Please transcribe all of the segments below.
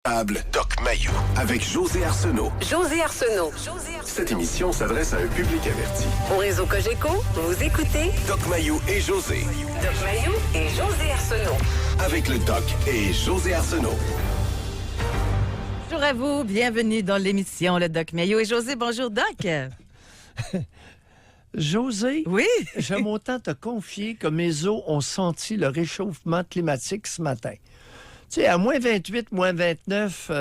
Doc Mayou avec José Arsenault. José Arsenault. Cette émission s'adresse à un public averti. Au réseau Cogeco, vous écoutez Doc Mayou et José. Doc Mayou et José Arsenault. Avec le Doc et José Arsenault. Bonjour à vous, bienvenue dans l'émission Le Doc Mayou et José. Bonjour Doc. José, Oui. j'aime autant te confier que mes os ont senti le réchauffement climatique ce matin. Tu sais, à moins 28, moins 29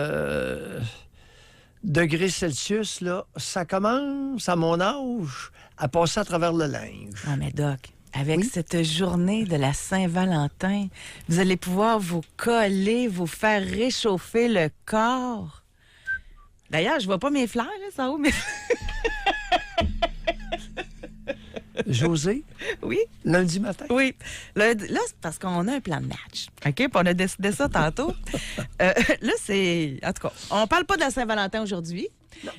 degrés Celsius, là, ça commence, à mon âge, à passer à travers le linge. Ah mais Doc, avec Oui? cette journée de la Saint-Valentin, vous allez pouvoir vous coller, vous faire réchauffer le corps. D'ailleurs, je vois pas mes fleurs, là, ça où, mais... José, Oui? lundi matin. Oui. Là, c'est parce qu'on a un plan de match. OK? Puis on a décidé ça tantôt. Là, c'est... En tout cas, on parle pas de la Saint-Valentin aujourd'hui.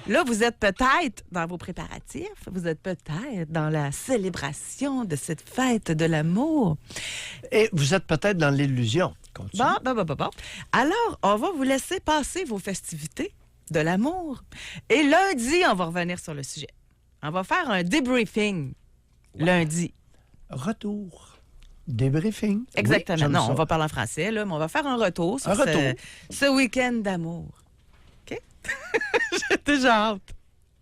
Là, vous êtes peut-être dans vos préparatifs. Vous êtes peut-être dans la célébration de cette fête de l'amour. Et vous êtes peut-être dans l'illusion. Continue. Bon. Alors, on va vous laisser passer vos festivités de l'amour. Et lundi, on va revenir sur le sujet. On va faire un débriefing lundi. Retour. Débriefing. Exactement. Oui, j'aime Non, ça. on va parler en français, là, mais on va faire un retour sur ce week-end d'amour. OK? J'ai déjà hâte.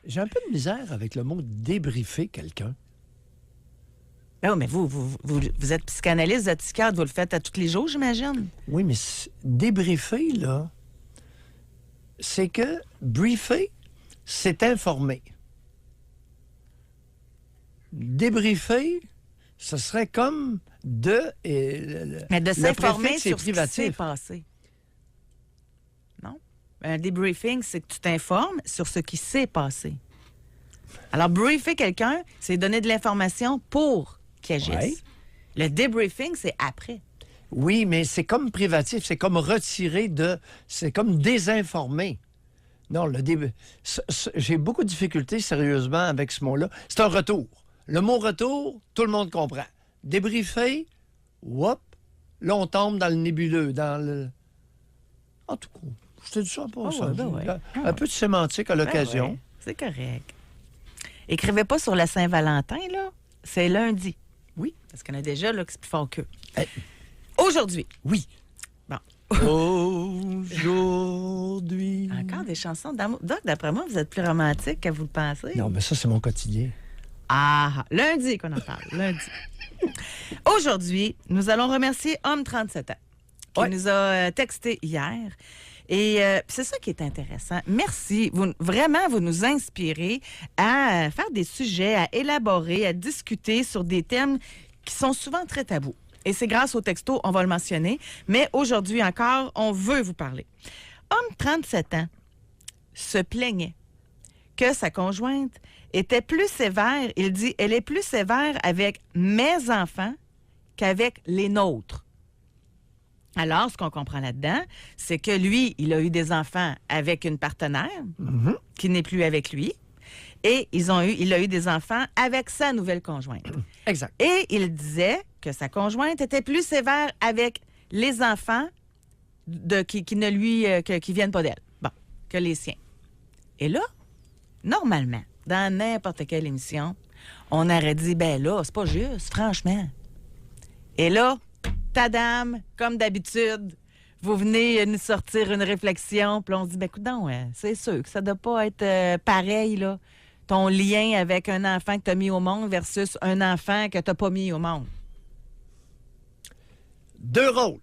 J'ai un peu de misère avec le mot débriefer quelqu'un. Oh, mais vous êtes psychanalyste, vous êtes psychiatre, vous le faites à tous les jours, j'imagine. Oui, mais débriefer, là, c'est que briefer, c'est informer. Débriefer, ce serait comme Mais de le s'informer préfixe est sur ce qui s'est privatif. passé. Non? Un débriefing, c'est que tu t'informes sur ce qui s'est passé. Alors, briefer quelqu'un, c'est donner de l'information pour qu'il agisse. Ouais. Le débriefing, c'est après. Oui, mais c'est comme privatif, c'est comme retirer de... C'est comme désinformer. Non, j'ai beaucoup de difficultés, sérieusement, avec ce mot-là. C'est un retour. Le mot retour, tout le monde comprend. Débriefer, whoop, là, on tombe dans le nébuleux, dans le... En tout cas, je te dis ça pour ça. Un peu de sémantique à l'occasion. Ben ouais, c'est correct. Écrivez pas sur la Saint-Valentin, là. C'est lundi. Oui. Parce qu'on a déjà, là, que c'est plus fort qu'eux. Eh. Aujourd'hui. Oui. Bon. Aujourd'hui... Encore des chansons d'amour. Doc, d'après moi, vous êtes plus romantique que vous le pensez. Non, mais ça, c'est mon quotidien. Ah, lundi qu'on en parle, lundi. Aujourd'hui, nous allons remercier Homme 37 ans, qui nous a texté hier. Et c'est ça qui est intéressant. Merci. Vous nous inspirez à faire des sujets, à élaborer, à discuter sur des thèmes qui sont souvent très tabous. Et c'est grâce au texto, on va le mentionner. Mais aujourd'hui encore, on veut vous parler. Homme 37 ans se plaignait que sa conjointe était plus sévère. Il dit, elle est plus sévère avec mes enfants qu'avec les nôtres. Alors, ce qu'on comprend là-dedans, c'est que lui, il a eu des enfants avec une partenaire qui n'est plus avec lui. Et il a eu des enfants avec sa nouvelle conjointe. Exact. Et il disait que sa conjointe était plus sévère avec les enfants qui viennent pas d'elle. Bon, que les siens. Et là, normalement, dans n'importe quelle émission, on aurait dit, ben là, c'est pas juste, franchement. Et là, tadam, comme d'habitude, vous venez nous sortir une réflexion, puis on se dit, ben coudonc, c'est sûr que ça doit pas être pareil, là, ton lien avec un enfant que tu as mis au monde versus un enfant que tu n'as pas mis au monde. Deux rôles,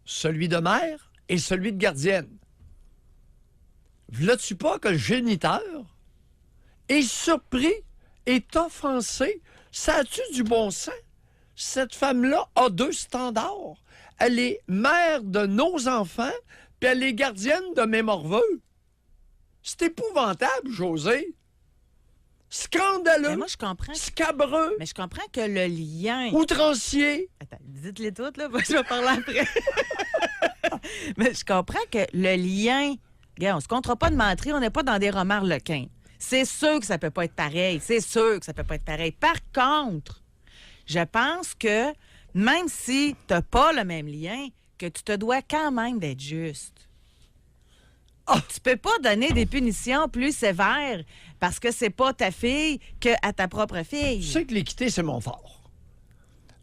celui de mère et celui de gardienne. V'là-tu pas que le géniteur est surpris, est offensé? Ça a-tu du bon sens? Cette femme-là a deux standards. Elle est mère de nos enfants, puis elle est gardienne de mes morveux. C'est épouvantable, José. Scandaleux. Mais moi, je comprends. Scabreux. Mais je comprends que le lien... Outrancier. Attends, dites-les toutes, là. Je vais parler après. Mais je comprends que le lien... Regarde, on se comptera pas de mentir, on n'est pas dans des romans harlequins. C'est sûr que ça peut pas être pareil. C'est sûr que ça peut pas être pareil. Par contre, je pense que même si tu n'as pas le même lien, que tu te dois quand même d'être juste. Tu peux pas donner des punitions plus sévères parce que c'est pas ta fille qu'à ta propre fille. Tu sais que l'équité, c'est mon fort.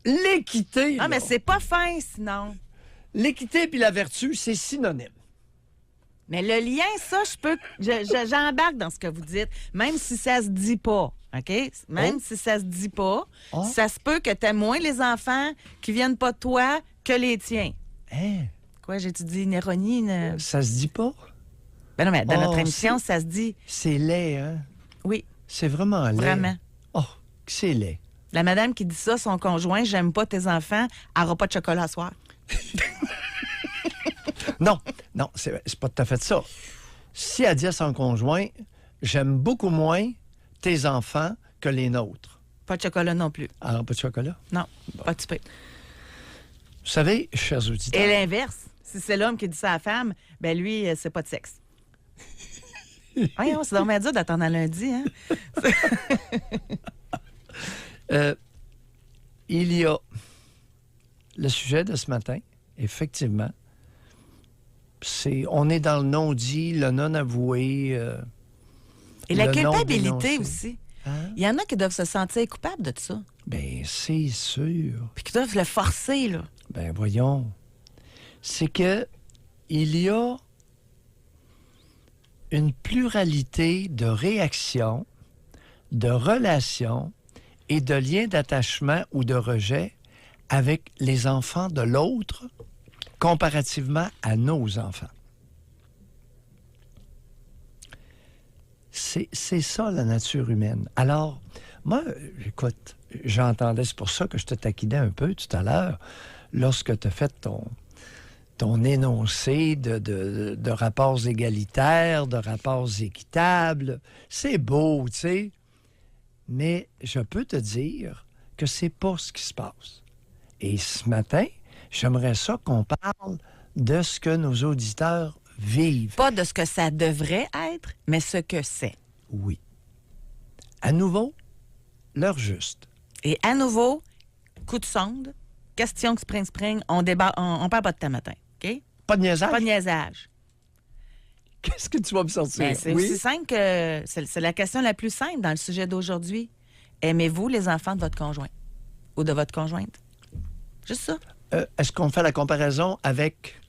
L'équité, Ah, là, mais c'est pas fin, sinon. l'équité puis la vertu, c'est synonyme. Mais le lien, ça, j'embarque dans ce que vous dites, même si ça se dit pas, OK? Même si ça se dit pas, ça se peut que t'aies moins les enfants qui viennent pas de toi que les tiens. Hein? Quoi, j'ai-tu dit une ironie? Ça se dit pas? Ben non, mais dans notre Oh, émission, ça se dit. C'est laid, hein? Oui, C'est vraiment laid. vraiment. Oh, que c'est laid. La madame qui dit ça, son conjoint, j'aime pas tes enfants, elle aura pas de chocolat à soir. Non, c'est pas tout à fait ça. Si elle dit à son conjoint, j'aime beaucoup moins tes enfants que les nôtres. Pas de chocolat non plus. Alors, pas de chocolat? Non, pas de souper. Vous savez, chers auditeurs... Et l'inverse, si c'est l'homme qui dit ça à la femme, ben lui, c'est pas de sexe. Voyons, c'est dommage dur d'attendre à lundi, hein? Il y a le sujet de ce matin, effectivement. On est dans le non-dit, le non-avoué. Et la le culpabilité non-dénoncé. aussi. Hein? Il y en a qui doivent se sentir coupables de ça. Ben, c'est sûr. Puis qui doivent le forcer, là. Ben, voyons. C'est que il y a une pluralité de réactions, de relations et de liens d'attachement ou de rejet avec les enfants de l'autre comparativement à nos enfants. C'est ça, la nature humaine. Alors, moi, écoute, j'entendais, c'est pour ça que je te taquinais un peu tout à l'heure, lorsque tu as fait ton énoncé de rapports égalitaires, de rapports équitables. C'est beau, tu sais, mais je peux te dire que c'est pas ce qui se passe. Et ce matin, j'aimerais ça qu'on parle de ce que nos auditeurs vivent. Pas de ce que ça devrait être, mais ce que c'est. Oui. À nouveau, l'heure juste. Et à nouveau, coup de sonde, question spring, on débat, on parle pas de temps matin, OK? Pas de niaisage? Pas de niaisage. Qu'est-ce que tu vas me sortir? Ben, c'est aussi simple que... C'est la question la plus simple dans le sujet d'aujourd'hui. Aimez-vous les enfants de votre conjoint ou de votre conjointe? Juste ça. Est-ce qu'on fait la comparaison avec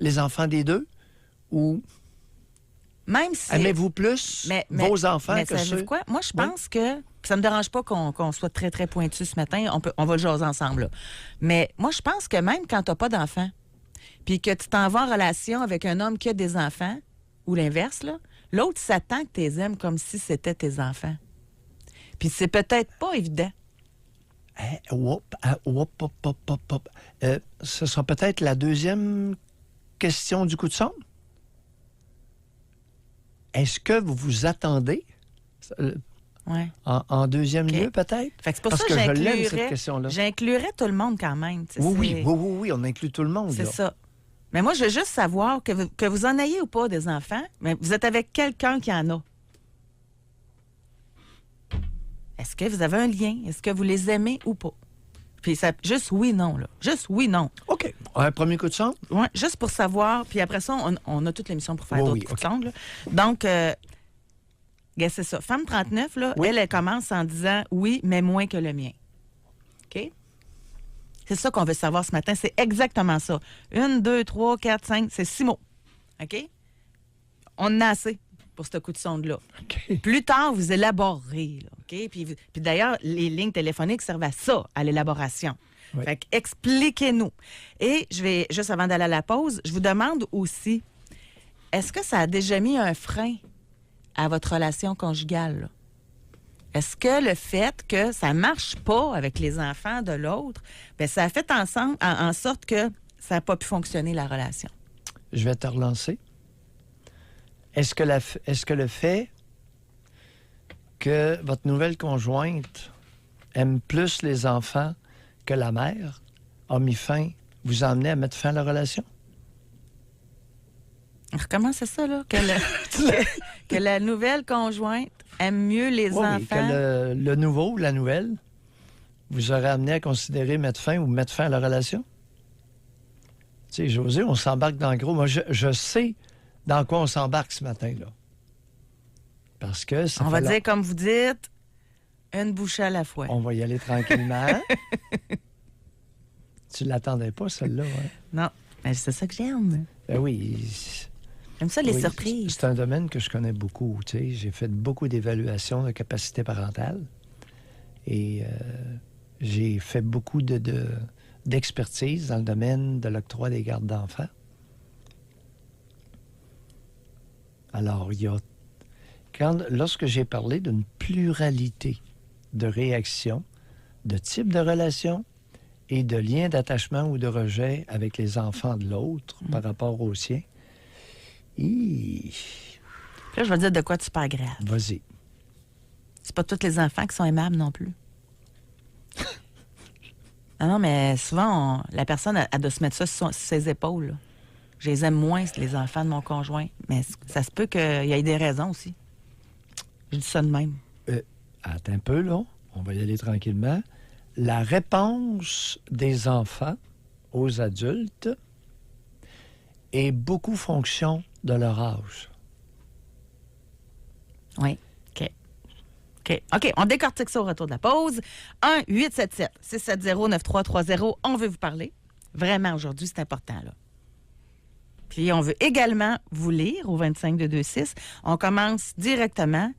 les enfants des deux? Ou Même si... aimez-vous plus vos enfants mais que savez-vous ceux... quoi? Moi, je pense que... Ça me dérange pas qu'on soit très, très pointu ce matin. On va le jaser ensemble, là. Mais moi, je pense que même quand tu n'as pas d'enfants, puis que tu t'en vas en relation avec un homme qui a des enfants, ou l'inverse, là, l'autre s'attend que tu les aimes comme si c'était tes enfants. Puis c'est peut-être pas évident. Ce sera peut-être la deuxième question du coup de sonde. Est-ce que vous vous attendez Ouais. en deuxième lieu, peut-être? Fait que c'est pour Parce ça que que je l'aime, cette question-là. j'inclurais tout le monde quand même. Tu sais, Oui, on inclut tout le monde. c'est là. ça. Mais moi, je veux juste savoir que vous en ayez ou pas des enfants, mais vous êtes avec quelqu'un qui en a. Est-ce que vous avez un lien? Est-ce que vous les aimez ou pas? Puis ça, juste oui, non, là. Juste oui, non. OK. Un premier coup de sonde? Ouais, juste pour savoir. Puis après ça, on a toute l'émission pour faire Oui, d'autres oui, coups de OK. sonde, là. Donc, regarde, c'est ça. Femme 39, là, Oui. elle commence en disant oui, mais moins que le mien. OK? C'est ça qu'on veut savoir ce matin. C'est exactement ça. 1, 2, 3, 4, 5, c'est 6 mots. OK? On en a assez pour ce coup de sonde-là. OK. Plus tard, vous élaborez. Là, OK? Puis d'ailleurs, les lignes téléphoniques servent à ça, à l'élaboration. Oui. Fait expliquez-nous. Et je vais, juste avant d'aller à la pause, je vous demande aussi, est-ce que ça a déjà mis un frein à votre relation conjugale? Là? Est-ce que le fait que ça ne marche pas avec les enfants de l'autre, bien, ça a fait en sorte que ça n'a pas pu fonctionner, la relation? Je vais te relancer. Est-ce que le fait que votre nouvelle conjointe aime plus les enfants que la mère a mis fin, vous a amené à mettre fin à la relation? Alors, comment c'est ça, là? Que la nouvelle conjointe aime mieux les Oui, enfants? que le nouveau ou la nouvelle vous aurait amené à considérer mettre fin ou mettre fin à la relation? Tu sais, José, on s'embarque dans le gros. Moi, je sais dans quoi on s'embarque ce matin-là. Parce que ça On fait va long- dire, comme vous dites, une bouchée à la fois. On va y aller tranquillement. Tu l'attendais pas, celle-là, hein? Non, mais c'est ça que j'aime. Ben oui. J'aime ça, les Oui, surprises. C'est un domaine que je connais beaucoup. Tu sais. J'ai fait beaucoup d'évaluations de capacité parentale et j'ai fait beaucoup d'expertise dans le domaine de l'octroi des gardes d'enfants. Alors, lorsque j'ai parlé d'une pluralité de réactions, de types de relations et de liens d'attachement ou de rejet avec les enfants de l'autre par rapport aux siens, Puis là, je vais dire de quoi tu parles grave. vas-y. C'est pas tous les enfants qui sont aimables non plus. Non, mais souvent, la personne, elle doit se mettre ça sur ses épaules. Là. Je les aime moins, les enfants de mon conjoint. Mais ça se peut qu'il y ait des raisons aussi. Je dis ça de même. Attends un peu, là. On va y aller tranquillement. La réponse des enfants aux adultes est beaucoup fonction de leur âge. Oui. OK, on décortique ça au retour de la pause. 1-877-670-9330. On veut vous parler. Vraiment, aujourd'hui, c'est important, là. Puis, on veut également vous lire au 25-226. On commence directement.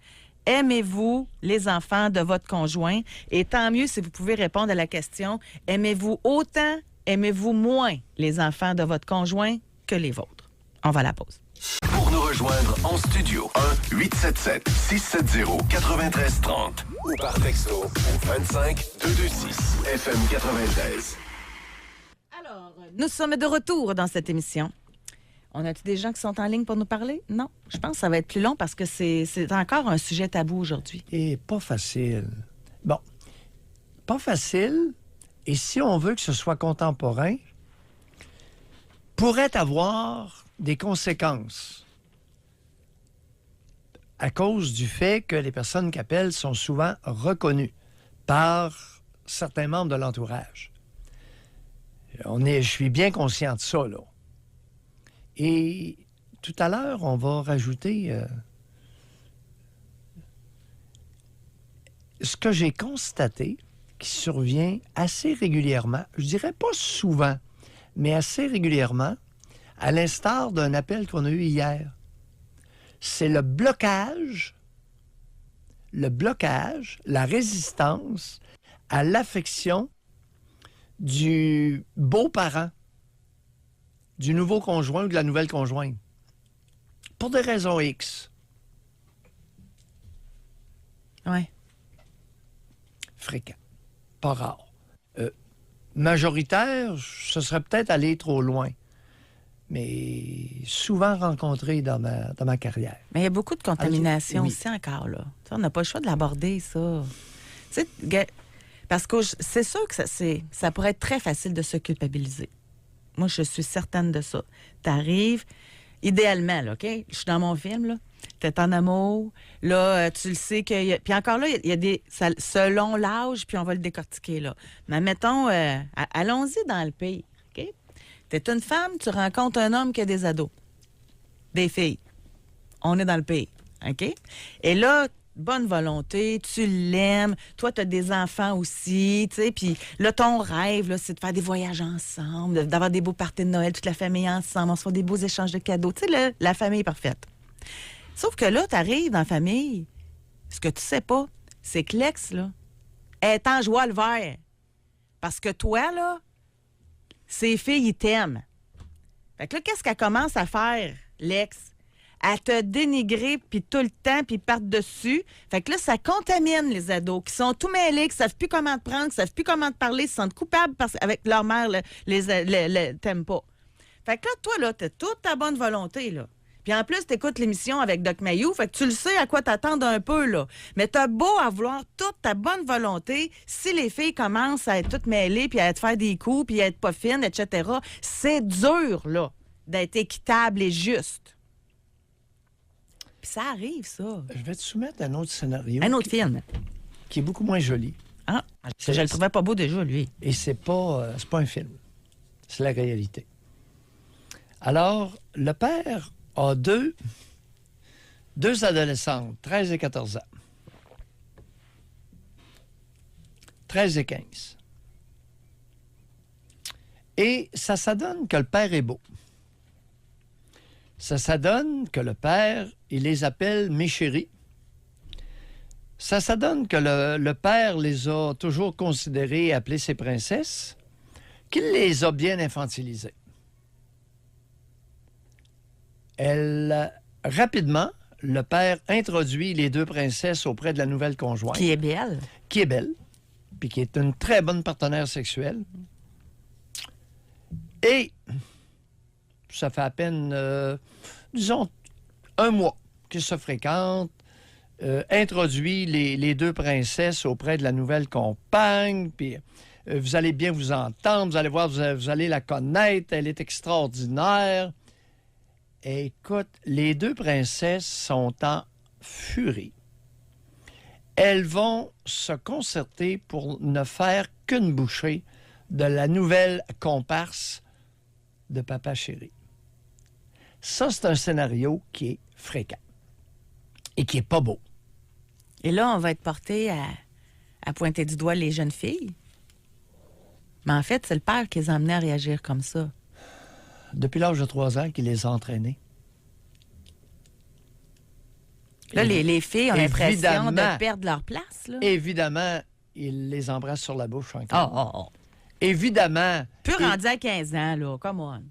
Aimez-vous les enfants de votre conjoint? Et tant mieux si vous pouvez répondre à la question, aimez-vous autant, aimez-vous moins les enfants de votre conjoint que les vôtres? On va à la pause. Pour nous rejoindre en studio, 1-877-670-9330 ou par texto au 25-226 FM 93. Alors, nous sommes de retour dans cette émission. On a-tu des gens qui sont en ligne pour nous parler? Non. Je pense que ça va être plus long parce que c'est encore un sujet tabou aujourd'hui. Et pas facile. Bon, pas facile. Et si on veut que ce soit contemporain, pourrait avoir des conséquences à cause du fait que les personnes qui appellent sont souvent reconnues par certains membres de l'entourage. Je suis bien conscient de ça, là. Et tout à l'heure, on va rajouter ce que j'ai constaté qui survient assez régulièrement, je dirais pas souvent, mais assez régulièrement, à l'instar d'un appel qu'on a eu hier. C'est le blocage, la résistance à l'affection du beau-parent, du nouveau conjoint ou de la nouvelle conjointe. Pour des raisons X. Oui. Fréquent. Pas rare. Majoritaire, ce serait peut-être aller trop loin. Mais souvent rencontré dans ma carrière. Mais il y a beaucoup de contamination Oui. aussi encore, là. Tu sais, on n'a pas le choix de l'aborder, ça. Tu sais, parce que c'est sûr que ça pourrait être très facile de se culpabiliser. Moi, je suis certaine de ça. T'arrives, idéalement, là, OK? Je suis dans mon film, là. T'es en amour. Là, tu le sais qu'il y a... Puis encore là, il y a des... selon l'âge, puis on va le décortiquer, là. Mais mettons, allons-y dans le pire, OK? T'es une femme, tu rencontres un homme qui a des ados. Des filles. On est dans le pire, OK? Et là, bonne volonté, tu l'aimes. Toi, tu as des enfants aussi, tu sais. Puis là, ton rêve, là, c'est de faire des voyages ensemble, d'avoir des beaux parties de Noël, toute la famille ensemble, on se fait des beaux échanges de cadeaux. Tu sais, la famille parfaite. Sauf que là, tu arrives dans la famille, ce que tu sais pas, c'est que l'ex, là, est en joie le vert. Parce que toi, là, ces filles, ils t'aiment. Fait que là, qu'est-ce qu'elle commence à faire, l'ex? À te dénigrer, puis tout le temps, puis par-dessus. Fait que là, ça contamine les ados qui sont tout mêlés, qui savent plus comment te prendre, qui savent plus comment te parler, se sentent coupables parce qu'avec leur mère, les t'aiment pas. Fait que là, toi, là, t'as toute ta bonne volonté, là. Puis en plus, t'écoutes l'émission avec Doc Mayou, fait que tu le sais à quoi t'attendre un peu, là. Mais t'as beau avoir toute ta bonne volonté, si les filles commencent à être toutes mêlées, puis à te faire des coups, puis à être pas fines, etc., c'est dur, là, d'être équitable et juste. Puis ça arrive, ça. Je vais te soumettre un autre scénario. Un autre film. Qui est beaucoup moins joli. Ah, je le trouvais pas beau déjà, lui. Et c'est pas un film. C'est la réalité. Alors, le père a deux adolescentes, 13 et 14 ans. 13 et 15. Et ça s'adonne que le père est beau. Ça s'adonne que le père, il les appelle « mes chéris ». Ça s'adonne que le père les a toujours considérées et appelées ses princesses, qu'il les a bien infantilisées. Rapidement, le père introduit les deux princesses auprès de la nouvelle conjointe. Qui est belle. Qui est belle, puis qui est une très bonne partenaire sexuelle. Et ça fait à peine, disons, un mois qu'ils se fréquentent, introduit les deux princesses auprès de la nouvelle compagne, puis vous allez bien vous entendre, vous allez voir, vous allez la connaître, elle est extraordinaire. Et écoute, les deux princesses sont en furie. Elles vont se concerter pour ne faire qu'une bouchée de la nouvelle comparse de Papa Chéri. Ça, c'est un scénario qui est fréquent et qui est pas beau. Et là, on va être porté à pointer du doigt les jeunes filles. Mais en fait, c'est le père qui les a amenés à réagir comme ça. Depuis l'âge de 3 ans qu'il les a entraînés. Là, les filles ont l'impression Évidemment. de perdre leur place. Là. Évidemment, il les embrasse sur la bouche encore. Oh. Évidemment. Plus rendu à 15 ans, là. Come on.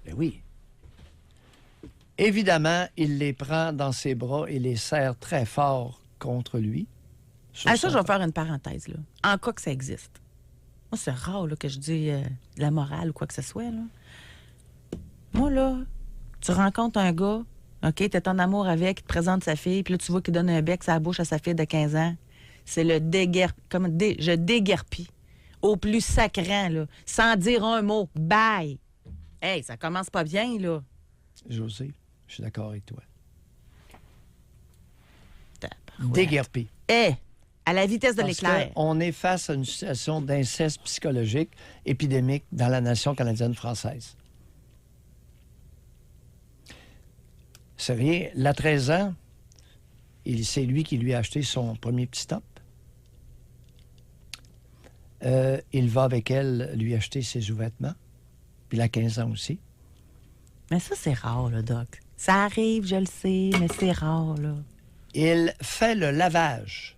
Ben oui. Évidemment, il les prend dans ses bras et les serre très fort contre lui. Ça, je vais faire une parenthèse, là. En cas que ça existe. Moi, c'est rare là, que je dis de la morale ou quoi que ce soit. Là. Moi, là, tu rencontres un gars, OK, t'es en amour avec, il te présente sa fille, puis là, tu vois qu'il donne un bec sur la bouche à sa fille de 15 ans. C'est le je déguerpis. Au plus sacrant, là. Sans dire un mot. Bye! Hey, ça commence pas bien, là. José, je suis d'accord avec toi. Tabarouette. Déguerpi. À la vitesse de l'éclair. On est face à une situation d'inceste psychologique épidémique dans la nation canadienne-française. C'est rien. Il a 13 ans. C'est lui qui lui a acheté son premier petit top. Il va avec elle lui acheter ses sous-vêtements. Puis il a 15 ans aussi. Mais ça, c'est rare, là, Doc. Ça arrive, je le sais, mais c'est rare, là. Il fait le lavage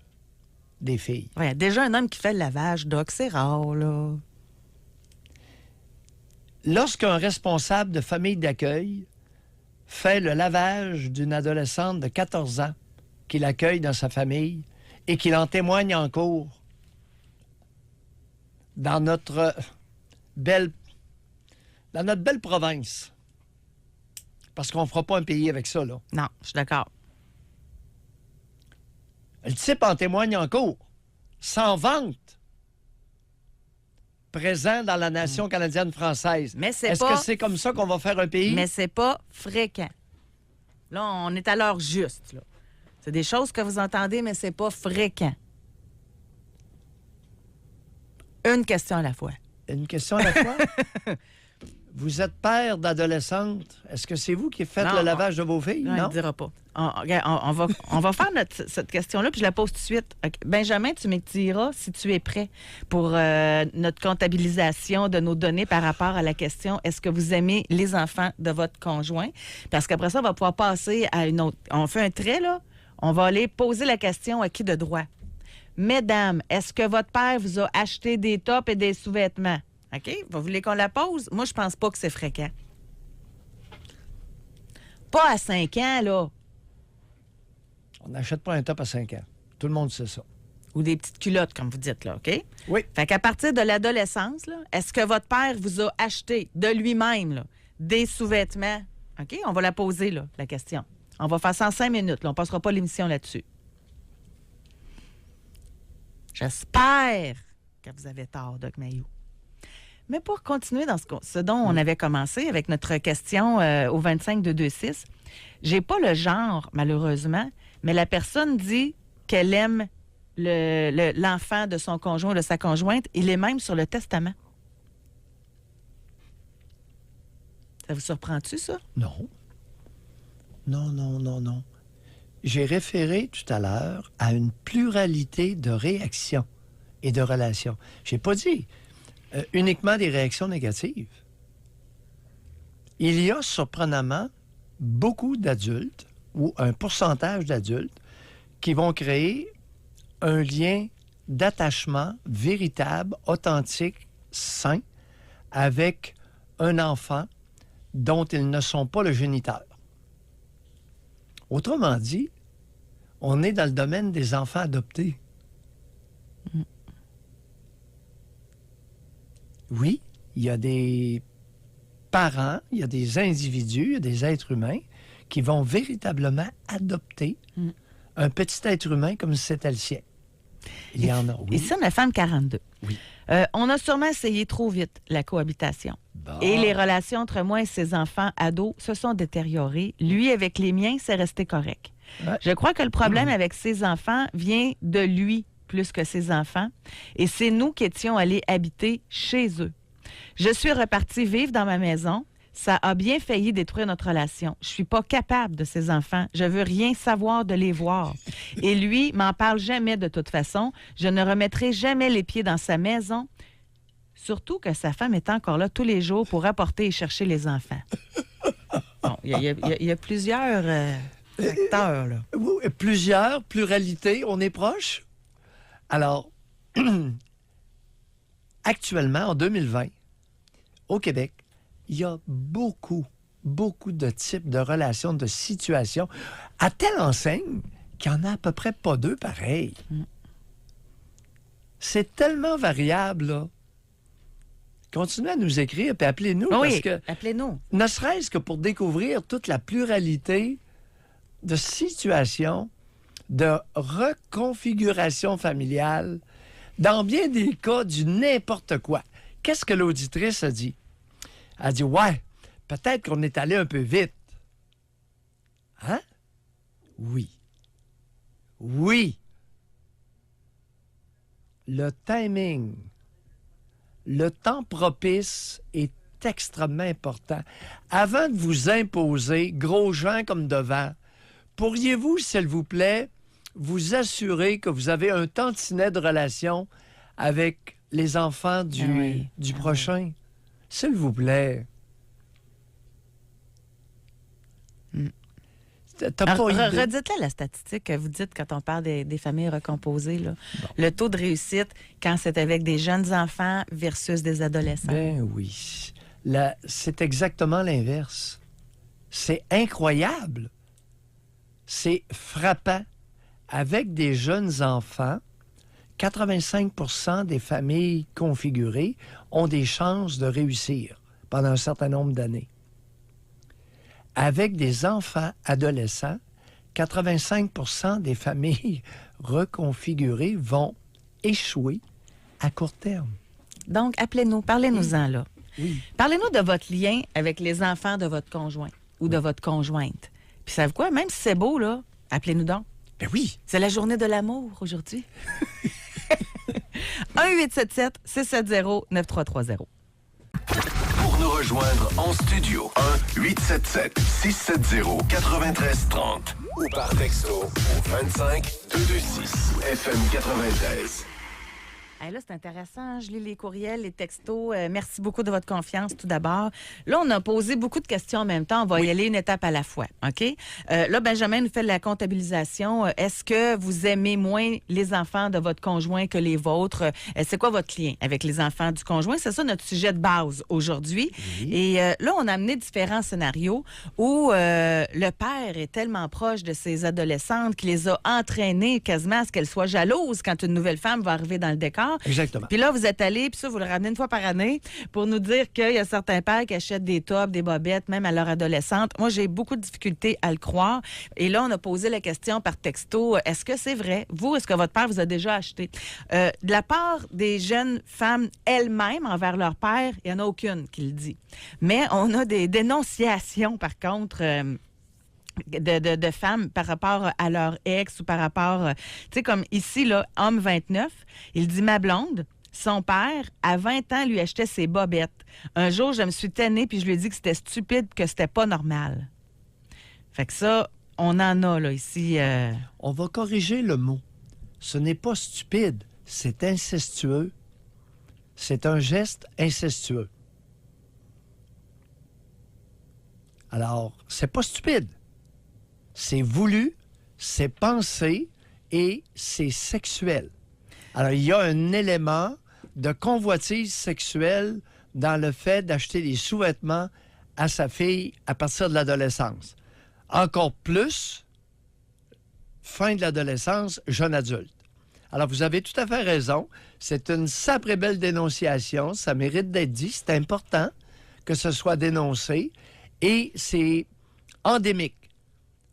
des filles. Ouais, déjà, un homme qui fait le lavage, Doc, c'est rare, là. Lorsqu'un responsable de famille d'accueil fait le lavage d'une adolescente de 14 ans qu'il accueille dans sa famille et qu'il en témoigne en cours dans notre belle province. Parce qu'on ne fera pas un pays avec ça, là. Non, je suis d'accord. Le type en témoigne en cours, sans vente, présent dans la nation canadienne-française. Mais Est-ce que c'est comme ça qu'on va faire un pays? Mais c'est pas fréquent. Là, on est à l'heure juste, là. C'est des choses que vous entendez, mais c'est pas fréquent. Une question à la fois. Une question à la fois? Vous êtes père d'adolescente. Est-ce que c'est vous qui faites le lavage de vos filles? Non, il ne dira pas. On va faire cette question-là, puis je la pose tout de suite. Okay. Benjamin, tu m'étireras si tu es prêt pour notre comptabilisation de nos données par rapport à la question « Est-ce que vous aimez les enfants de votre conjoint? » Parce qu'après ça, on va pouvoir passer à une autre. On fait un trait, là. On va aller poser la question à qui de droit. Mesdames, est-ce que votre père vous a acheté des tops et des sous-vêtements? OK? Vous voulez qu'on la pose? Moi, je pense pas que c'est fréquent. Pas à 5 ans, là. On n'achète pas un top à 5 ans. Tout le monde sait ça. Ou des petites culottes, comme vous dites, là, OK? Oui. Fait qu'à partir de l'adolescence, là, est-ce que votre père vous a acheté de lui-même là, des sous-vêtements? OK? On va la poser, là, la question. On va faire ça en 5 minutes. Là. On ne passera pas l'émission là-dessus. J'espère que vous avez tort, Doc Mayou. Mais pour continuer dans ce dont on avait commencé avec notre question au 25-226, j'ai pas le genre, malheureusement, mais la personne dit qu'elle aime l'enfant de son conjoint ou de sa conjointe. Il est même sur le testament. Ça vous surprend-tu, ça? Non. Non. J'ai référé tout à l'heure à une pluralité de réactions et de relations. Je n'ai pas dit uniquement des réactions négatives. Il y a surprenamment beaucoup d'adultes ou un pourcentage d'adultes qui vont créer un lien d'attachement véritable, authentique, sain avec un enfant dont ils ne sont pas le géniteur. Autrement dit, on est dans le domaine des enfants adoptés. Oui, il y a des parents, il y a des individus, il y a des êtres humains qui vont véritablement adopter un petit être humain comme si c'était le sien. Il y en a, oui. Ici, on a femme 42. Oui. On a sûrement essayé trop vite la cohabitation. Bon. Et les relations entre moi et ses enfants ados se sont détériorées. Lui, avec les miens, c'est resté correct. Ouais. Je crois que le problème avec ses enfants vient de lui plus que ses enfants. Et c'est nous qui étions allés habiter chez eux. Je suis repartie vivre dans ma maison. Ça a bien failli détruire notre relation. Je suis pas capable de ses enfants. Je veux rien savoir de les voir. Et lui m'en parle jamais de toute façon. Je ne remettrai jamais les pieds dans sa maison. Surtout que sa femme est encore là tous les jours pour apporter et chercher les enfants. Bon, il y a plusieurs facteurs, là. Oui, plusieurs, pluralité, on est proche. Alors, actuellement, en 2020, au Québec, il y a beaucoup de types de relations, de situations, à telle enseigne qu'il n'y en a à peu près pas deux pareils. C'est tellement variable, là. Continuez à nous écrire et appelez-nous. Oui, parce que, appelez-nous. ne serait-ce que pour découvrir toute la pluralité de situations, de reconfiguration familiale, dans bien des cas, du n'importe quoi. Qu'est-ce que l'auditrice a dit? Elle a dit, ouais, peut-être qu'on est allé un peu vite. Hein? Oui. Oui. Le timing, le temps propice est extrêmement important. Avant de vous imposer, gros gens comme devant, pourriez-vous, s'il vous plaît, vous assurer que vous avez un tantinet de relation avec les enfants du prochain? S'il vous plaît. T'as pas idée. Redites-la la statistique que vous dites quand on parle des familles recomposées. Là. Bon. Le taux de réussite quand c'est avec des jeunes enfants versus des adolescents. Ben oui. C'est exactement l'inverse. C'est incroyable. C'est frappant. Avec des jeunes enfants, 85% des familles configurées ont des chances de réussir pendant un certain nombre d'années. Avec des enfants adolescents, 85% des familles reconfigurées vont échouer à court terme. Donc, appelez-nous, parlez-nous-en là. Oui. Parlez-nous de votre lien avec les enfants de votre conjoint ou de votre conjointe. Puis, savez-vous quoi? Même si c'est beau, là, appelez-nous donc. Ben oui. C'est la journée de l'amour aujourd'hui. 1-877-670-9330. Pour nous rejoindre en studio, 1-877-670-9330 ou par texto au 25226 FM 93. Hey, là, c'est intéressant. Je lis les courriels, les textos. Merci beaucoup de votre confiance, tout d'abord. Là, on a posé beaucoup de questions en même temps. On va y aller une étape à la fois, OK? Là, Benjamin nous fait de la comptabilisation. Est-ce que vous aimez moins les enfants de votre conjoint que les vôtres? C'est quoi votre lien avec les enfants du conjoint? C'est ça notre sujet de base aujourd'hui. Oui. Et là, on a amené différents scénarios où le père est tellement proche de ses adolescentes qu'il les a entraînées quasiment à ce qu'elles soient jalouses quand une nouvelle femme va arriver dans le décor. Exactement. Puis là, vous êtes allé, puis ça, vous le ramenez une fois par année pour nous dire qu'il y a certains pères qui achètent des tops, des bobettes, même à leur adolescente. Moi, j'ai beaucoup de difficultés à le croire. Et là, on a posé la question par texto, est-ce que c'est vrai? Vous, est-ce que votre père vous a déjà acheté? De la part des jeunes femmes elles-mêmes envers leur père, il n'y en a aucune qui le dit. Mais on a des dénonciations, par contre... De femmes par rapport à leur ex ou par rapport... tu sais, comme ici, là, homme 29, il dit « Ma blonde Son père, à 20 ans, lui achetait ses bobettes. Un jour, je me suis tannée puis je lui ai dit que c'était stupide, que c'était pas normal. Fait que ça, on en a, là, ici. On va corriger le mot. Ce n'est pas stupide, c'est incestueux. C'est un geste incestueux. Alors, c'est pas stupide. C'est voulu, c'est pensé et c'est sexuel. Alors, il y a un élément de convoitise sexuelle dans le fait d'acheter des sous-vêtements à sa fille à partir de l'adolescence. Encore plus, fin de l'adolescence, jeune adulte. Alors, vous avez tout à fait raison. C'est une sacrée belle dénonciation. Ça mérite d'être dit. C'est important que ce soit dénoncé. Et c'est endémique.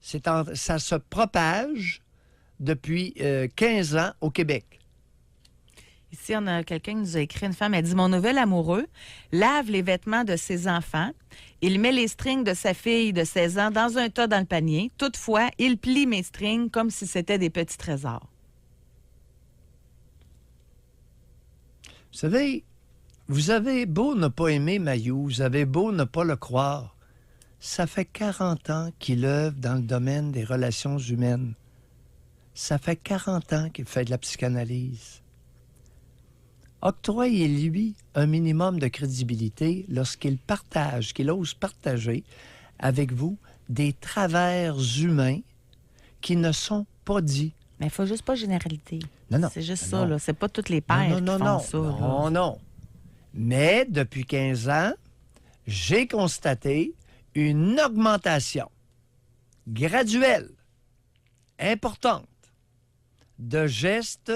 Ça se propage depuis 15 ans au Québec. Ici, on a quelqu'un qui nous a écrit, une femme, elle dit « Mon nouvel amoureux lave les vêtements de ses enfants. Il met les strings de sa fille de 16 ans dans un tas dans le panier. Toutefois, il plie mes strings comme si c'était des petits trésors. » Vous savez, vous avez beau ne pas aimer Mayou, vous avez beau ne pas le croire, ça fait 40 ans qu'il œuvre dans le domaine des relations humaines. Ça fait 40 ans qu'il fait de la psychanalyse. Octroyez-lui un minimum de crédibilité lorsqu'il partage, qu'il ose partager avec vous des travers humains qui ne sont pas dits. Mais il ne faut juste pas généralité. Non. C'est juste Non. ça, là. C'est pas tous les pères qui font ça. Non, non. Mais depuis 15 ans, j'ai constaté une augmentation graduelle, importante, de gestes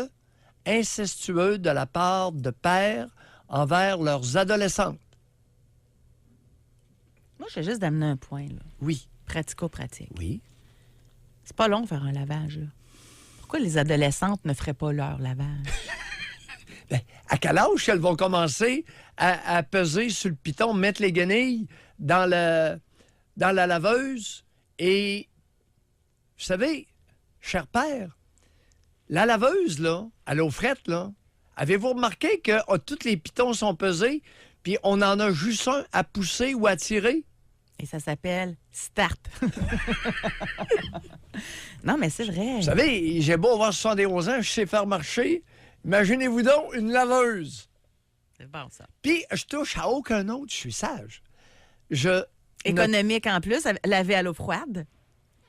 incestueux de la part de pères envers leurs adolescentes. Moi, j'ai juste d'amener un point, là. Oui. Pratico-pratique. Oui. C'est pas long de faire un lavage, là. Pourquoi les adolescentes ne feraient pas leur lavage? Bien, à quel âge elles vont commencer à peser sur le piton, mettre les guenilles dans la laveuse? Et, vous savez, cher père, la laveuse, là, à l'eau frette, là, avez-vous remarqué que tous les pitons sont pesés, puis on en a juste un à pousser ou à tirer? Et ça s'appelle Start. Non, mais c'est vrai. Vous savez, j'ai beau avoir 71 ans, je sais faire marcher. Imaginez-vous donc une laveuse. C'est bon, ça. Puis, je touche à aucun autre, je suis sage. Économique en plus, laver à l'eau froide.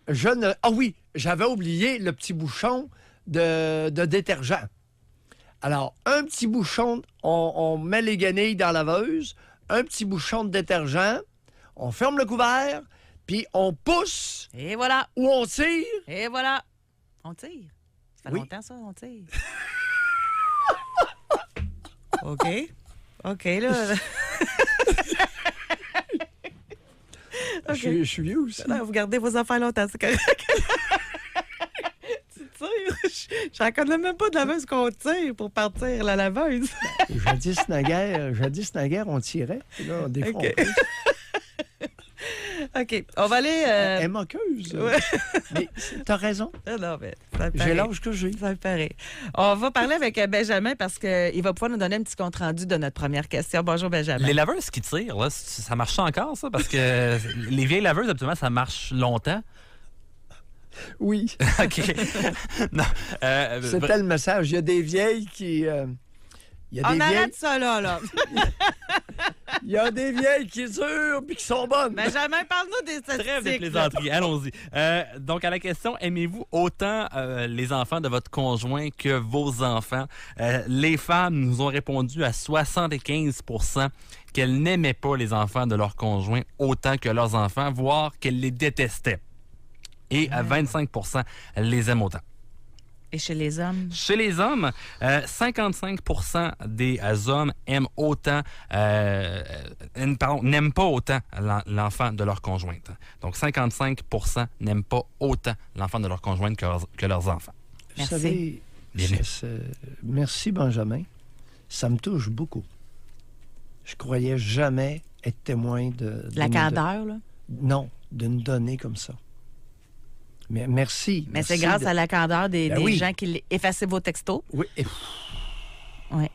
Ah oui, j'avais oublié le petit bouchon de détergent. Alors, un petit bouchon, on met les guenilles dans la laveuse, un petit bouchon de détergent, on ferme le couvert, puis on pousse. Et voilà. Ou on tire. Et voilà. On tire. Ça fait Oui. longtemps, ça, on tire. OK. OK, là. Okay. Je suis vieux aussi. Non, vous gardez vos affaires longtemps, c'est correct. Tu tires. J'en connais même pas de laveuse qu'on tire pour partir la laveuse. Jadis naguère, on tirait. Là, des fois, OK. on pousse. OK. On va aller. Elle est moqueuse. Ouais. Mais t'as raison. Ah non, mais ça me J'ai paraît. l'âge que j'ai. Ça me paraît. On va parler avec Benjamin parce qu'il va pouvoir nous donner un petit compte-rendu de notre première question. Bonjour, Benjamin. Les laveuses qui tirent, là, ça marche encore, ça? Parce que les vieilles laveuses, habituellement, ça marche longtemps. Oui. OK. Non, C'était le message. Il y a des vieilles qui... On arrête ça, là. Il y a des vieilles qui durent puis qui sont bonnes. Benjamin, parle-nous des statistiques. Trêve de plaisanterie. Allons-y. Donc, à la question, aimez-vous autant les enfants de votre conjoint que vos enfants? Les femmes nous ont répondu à 75% qu'elles n'aimaient pas les enfants de leur conjoint autant que leurs enfants, voire qu'elles les détestaient. Et à 25%, elles les aiment autant. Et chez les hommes? Chez les hommes, 55% des hommes aiment autant, n'aiment pas autant l'enfant de leur conjointe. Donc, 55% n'aiment pas autant l'enfant de leur conjointe que leurs enfants. Vous Merci. savez, merci Benjamin. Ça me touche beaucoup. Je croyais jamais être témoin de La candeur, là? Non, d'une donnée comme ça. Mais merci. Mais c'est grâce à la candeur des oui. gens qui effaçaient vos textos. Oui. Oui.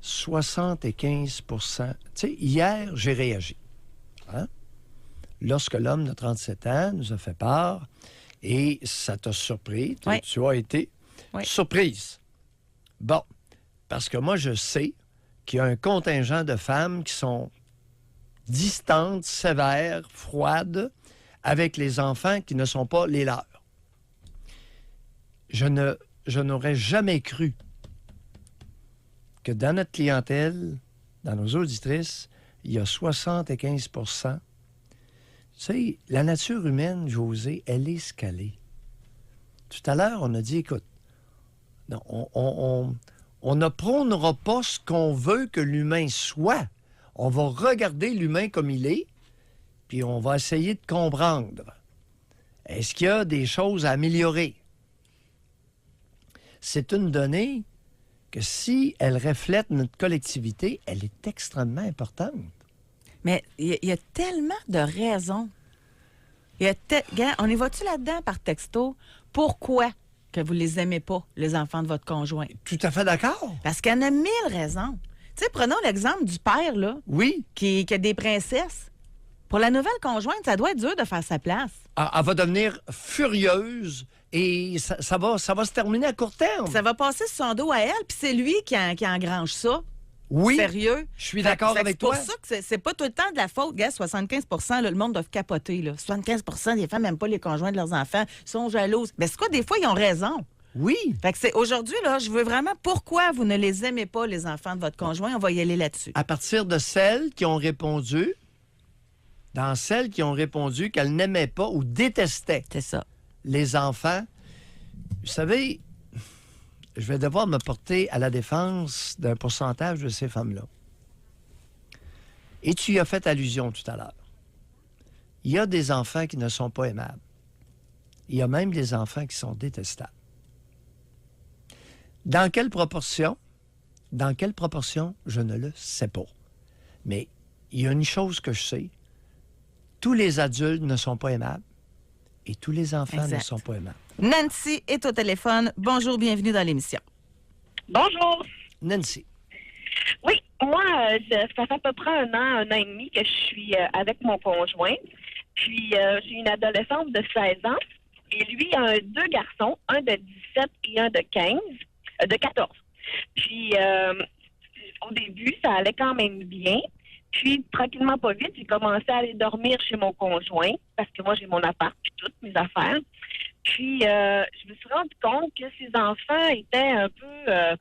75 Tu sais, hier, j'ai réagi. Hein? Lorsque l'homme de 37 ans nous a fait part, et ça t'a surpris, Oui. tu as été Oui. surprise. Bon, parce que moi, je sais qu'il y a un contingent de femmes qui sont distantes, sévères, froides, avec les enfants qui ne sont pas les leurs. Je n'aurais jamais cru que dans notre clientèle, dans nos auditrices, il y a 75 Tu sais, la nature humaine, José, elle est ce qu'elle est. Tout à l'heure, on a dit, écoute, non, on ne prônera pas ce qu'on veut que l'humain soit. On va regarder l'humain comme il est, puis on va essayer de comprendre. Est-ce qu'il y a des choses à améliorer? C'est une donnée que si elle reflète notre collectivité, elle est extrêmement importante. Mais il y a tellement de raisons. Regarde, on y va-tu là-dedans par texto? Pourquoi que vous les aimez pas, les enfants de votre conjoint? Tout à fait d'accord. Parce qu'il y en a 1000 raisons. Tu sais, prenons l'exemple du père, là, Oui, qui a des princesses. Pour la nouvelle conjointe, ça doit être dur de faire sa place. elle va devenir furieuse et ça va se terminer à court terme. Ça va passer sur son dos à elle, puis c'est lui qui engrange ça. Oui, Sérieux? je suis d'accord avec toi. C'est pour ça que c'est pas tout le temps de la faute. Gars, 75 là, le monde doit capoter. Là. 75 des femmes n'aiment pas les conjoints de leurs enfants, sont jalouses. Mais c'est quoi, des fois, ils ont raison. Oui, Fait que c'est aujourd'hui, là, je veux vraiment pourquoi vous ne les aimez pas, les enfants de votre conjoint. On va y aller là-dessus. à partir de celles qui ont répondu, dans celles qui ont répondu qu'elles n'aimaient pas ou détestaient C'est ça. les enfants, vous savez, je vais devoir me porter à la défense d'un pourcentage de ces femmes-là. Et tu y as fait allusion tout à l'heure. Il y a des enfants qui ne sont pas aimables. Il y a même des enfants qui sont détestables. Dans quelle proportion? Dans quelle proportion? Je ne le sais pas. Mais il y a une chose que je sais. Tous les adultes ne sont pas aimables et tous les enfants Exact. ne sont pas aimables. Nancy est au téléphone. Bonjour, bienvenue dans l'émission. Bonjour. Nancy. Oui, moi, ça fait à peu près un an et demi que je suis avec mon conjoint. Puis, j'ai une adolescente de 16 ans. Et lui a deux garçons, un de 17 et un de 14. Puis, au début, ça allait quand même bien. Puis, tranquillement, pas vite, j'ai commencé à aller dormir chez mon conjoint parce que moi, j'ai mon appart et toutes mes affaires. Puis, je me suis rendu compte que ces enfants étaient un peu,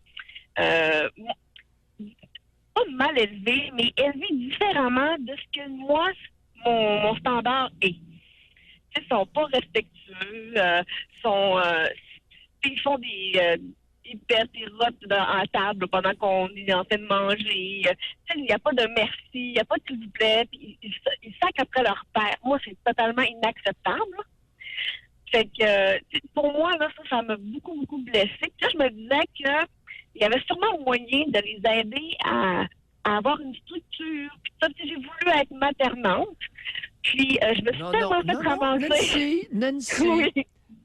pas mal élevés, mais élevés différemment de ce que moi, mon standard est. Tu sais, ils sont pas respectueux, ils font ils pètent, ils rotent à table pendant qu'on est en train de manger. Tu sais, il n'y a pas de merci, il n'y a pas de s'il vous plaît, puis ils sacrent après leur père. Moi, c'est totalement inacceptable. Fait que, pour moi, là, ça m'a beaucoup, beaucoup blessée. Puis là, je me disais qu'il y avait sûrement moyen de les aider à avoir une structure. Puis ça, j'ai voulu être maternante. Puis, je me suis tellement fait ramasser. Nancy, Oui.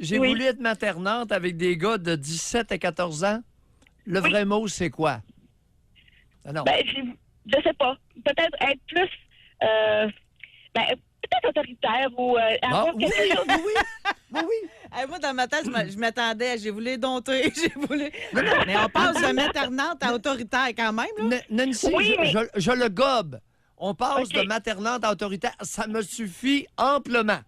j'ai Oui. voulu être maternante avec des gars de 17 à 14 ans. Le vrai mot, c'est quoi? Ah non. Ben, je sais pas. Peut-être être plus... peut-être autoritaire ou avoir oui, quelque chose. oui. Hey, moi, dans ma tête, je m'attendais. J'ai voulu dompter. Mais on passe de maternante à autoritaire quand même. Là. Nancy, Oui, mais- je le gobe. On passe OK. de maternante à autoritaire. Ça me suffit amplement.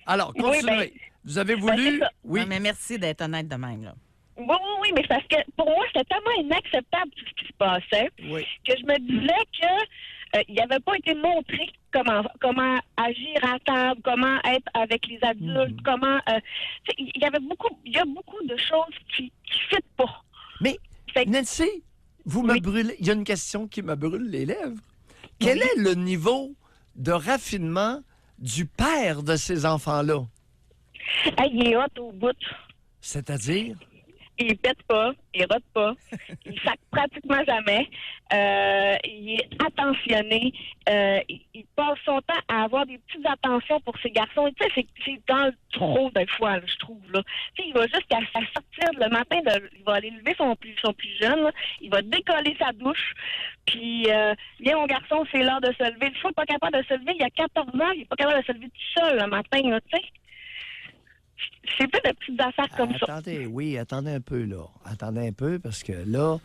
Alors, Oui, continuez. ben, Vous avez c'est voulu... ça. Oui. Ouais, mais merci d'être honnête de même. Là. Oui, mais parce que pour moi, c'était tellement inacceptable tout ce qui se passait Oui. que je me disais que il n'avait pas été montré comment agir à table, comment être avec les adultes, comment... tu sais, il y a beaucoup de choses qui ne fitent pas. Mais, Fait que- Nancy, vous me Oui. brûlez... Il y a une question qui me brûle les lèvres. Quel est le niveau de raffinement du père de ces enfants-là? Hey, il est hot au bout. C'est-à-dire? Il pète pas, il rote pas, il sac pratiquement jamais, il est attentionné, il passe son temps à avoir des petites attentions pour ses garçons. Tu sais, c'est dans le trop des fois, là, je trouve. Là. Tu sais, il va juste à sortir le matin, il va aller lever son plus jeune, là, il va décoller sa douche, puis viens mon garçon, c'est l'heure de se lever. Le fou n'est pas capable de se lever, il a 14 ans, il n'est pas capable de se lever tout seul le matin, là, tu sais. C'est pas de petites affaires comme ça. Attendez un peu, là. Attendez un peu, parce que là,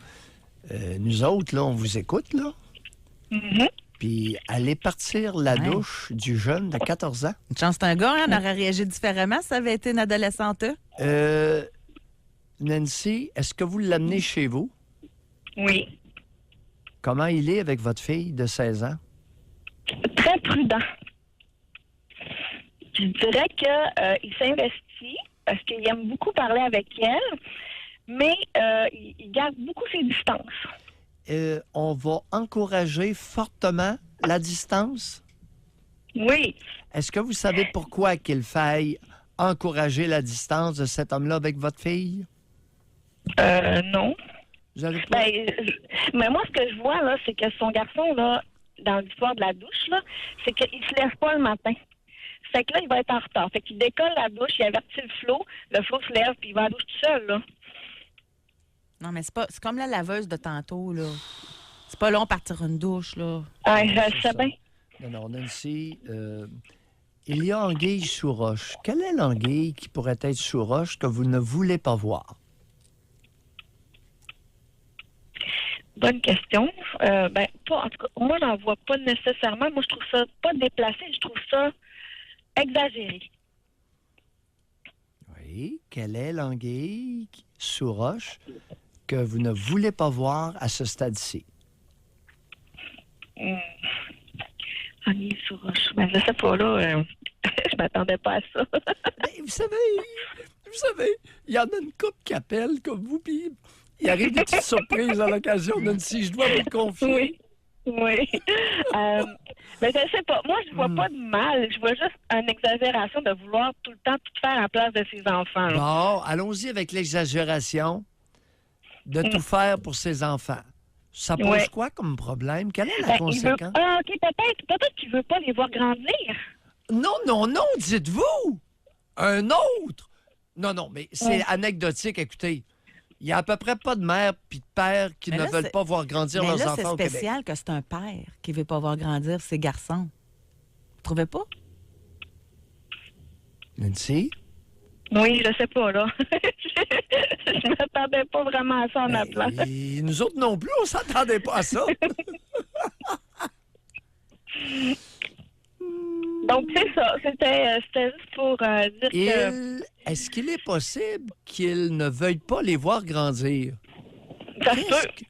nous autres, là, on vous écoute, là. Mm-hmm. Puis allez partir la douche du jeune de 14 ans. Une chance, c'est un gars, hein, on aurait réagi différemment si ça avait été une adolescente. Nancy, est-ce que vous l'amenez chez vous? Oui. Comment il est avec votre fille de 16 ans? Très prudent. Je dirais qu'il s'investit parce qu'il aime beaucoup parler avec elle, mais il garde beaucoup ses distances. On va encourager fortement la distance? Oui. Est-ce que vous savez pourquoi qu'il faille encourager la distance de cet homme-là avec votre fille? Non. Vous avez pas... Mais moi, ce que je vois, là, c'est que son garçon, là, dans l'histoire de la douche, là, c'est qu'il se lève pas le matin. Fait que là, il va être en retard. Fait qu'il décolle la douche, il avertit le flot se lève, puis il va à la douche tout seul, là. Non, mais c'est comme la laveuse de tantôt, là. C'est pas long partir une douche, là. Ah, je sais bien. Non, Nancy, il y a anguille sous roche. Quelle est l'anguille qui pourrait être sous roche que vous ne voulez pas voir? Bonne question. En tout cas, moi, j'en vois pas nécessairement. Moi, je trouve ça pas déplacé, je trouve ça exagéré. Oui. Quelle est l'anguille sous roche que vous ne voulez pas voir à ce stade-ci? Anguille sous roche. Ben, je sais pas, là. Je m'attendais pas à ça. Vous savez, il y en a une couple qui appelle comme vous, puis il arrive des petites surprises à l'occasion, Nancy. Je dois vous le confier. Oui. Mais je sais pas. Moi, je vois pas de mal. Je vois juste une exagération de vouloir tout le temps tout faire à la place de ses enfants. Là. Bon, allons-y avec l'exagération de tout faire pour ses enfants. Ça pose quoi comme problème? Quelle est la conséquence? OK, peut-être qu'il veut pas les voir grandir. Non, dites-vous! Un autre! Non, mais c'est anecdotique, écoutez. Il n'y a à peu près pas de mère puis de père qui ne veulent pas voir grandir leurs enfants au Québec. C'est spécial que c'est un père qui ne veut pas voir grandir ses garçons. Vous trouvez pas? Nancy? Oui, je sais pas, là. Je m'attendais pas vraiment à ça en appelant. Et nous autres non plus, on s'attendait pas à ça. Donc, c'est ça. C'était juste pour dire que... Est-ce qu'il est possible qu'il ne veuille pas les voir grandir? Ça se peut.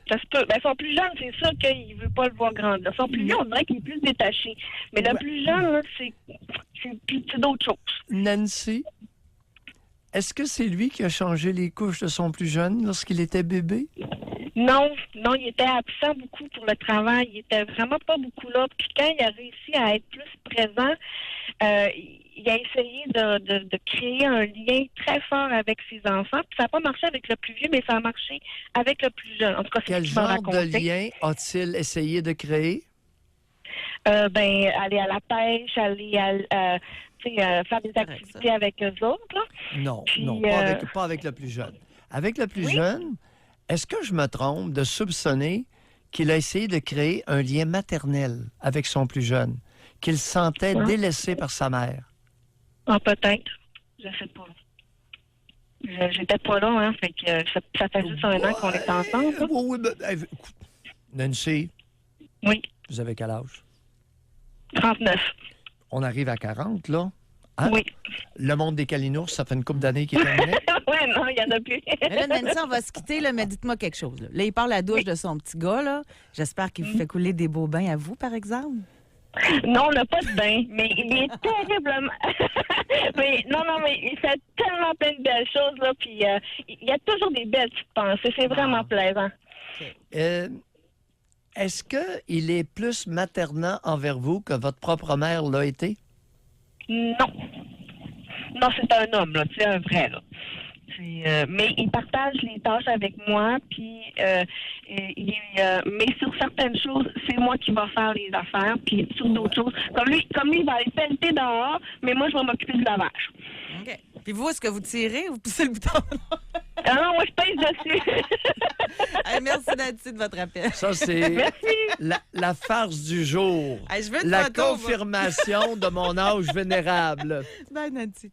Ça se peut. Ben, son plus jeune, c'est sûr qu'il ne veut pas le voir grandir. Son plus vieux, on dirait qu'il est plus détaché. Mais le plus jeune, là, c'est d'autres choses. Nancy, est-ce que c'est lui qui a changé les couches de son plus jeune lorsqu'il était bébé? Non, il était absent beaucoup pour le travail. Il était vraiment pas beaucoup là. Puis quand il a réussi à être plus présent, il a essayé de créer un lien très fort avec ses enfants. Puis ça n'a pas marché avec le plus vieux, mais ça a marché avec le plus jeune. En tout cas, c'est quel ce qu'il m'a genre de raconté. lien a-t-il essayé de créer? Aller à la pêche, aller faire des activités avec eux autres. Là. Non, Puis, pas avec le plus jeune. Avec le plus jeune, est-ce que je me trompe de soupçonner qu'il a essayé de créer un lien maternel avec son plus jeune, qu'il sentait délaissé par sa mère? Ah, peut-être. Je sais pas. J'étais pas là, hein. Fait que ça fait juste un an qu'on est ensemble. Hein? Oui, écoute, Nancy. Oui. Vous avez quel âge? 39. On arrive à 40, là. Hein? Oui. Le monde des Calinours, ça fait une couple d'années qu'il est terminé. Oui, non, il y en a plus. Mais là, Nancy, on va se quitter, là, mais dites-moi quelque chose. Là, il parle à la douche de son petit gars, là. J'espère qu'il vous fait couler des beaux bains à vous, par exemple. Non, on n'a pas de bain, mais il est terriblement... mais il fait tellement plein de belles choses, là, puis il y a toujours des belles petites pensées. C'est vraiment plaisant. Est-ce qu'il est plus maternant envers vous que votre propre mère l'a été? Non. Non, c'est un homme, là. C'est un vrai, là. Mais il partage les tâches avec moi, puis mais sur certaines choses, c'est moi qui va faire les affaires, puis sur d'autres choses, comme lui, il va aller pelleter dehors, mais moi, je vais m'occuper du lavage. OK. Puis vous, est-ce que vous tirez ou vous poussez le bouton? Ah non, moi, je pèse dessus. Hey, merci, Nancy, de votre appel. Ça, c'est la farce du jour. Hey, je veux une La photo, moi. confirmation de mon âge vénérable. Bye, Nancy.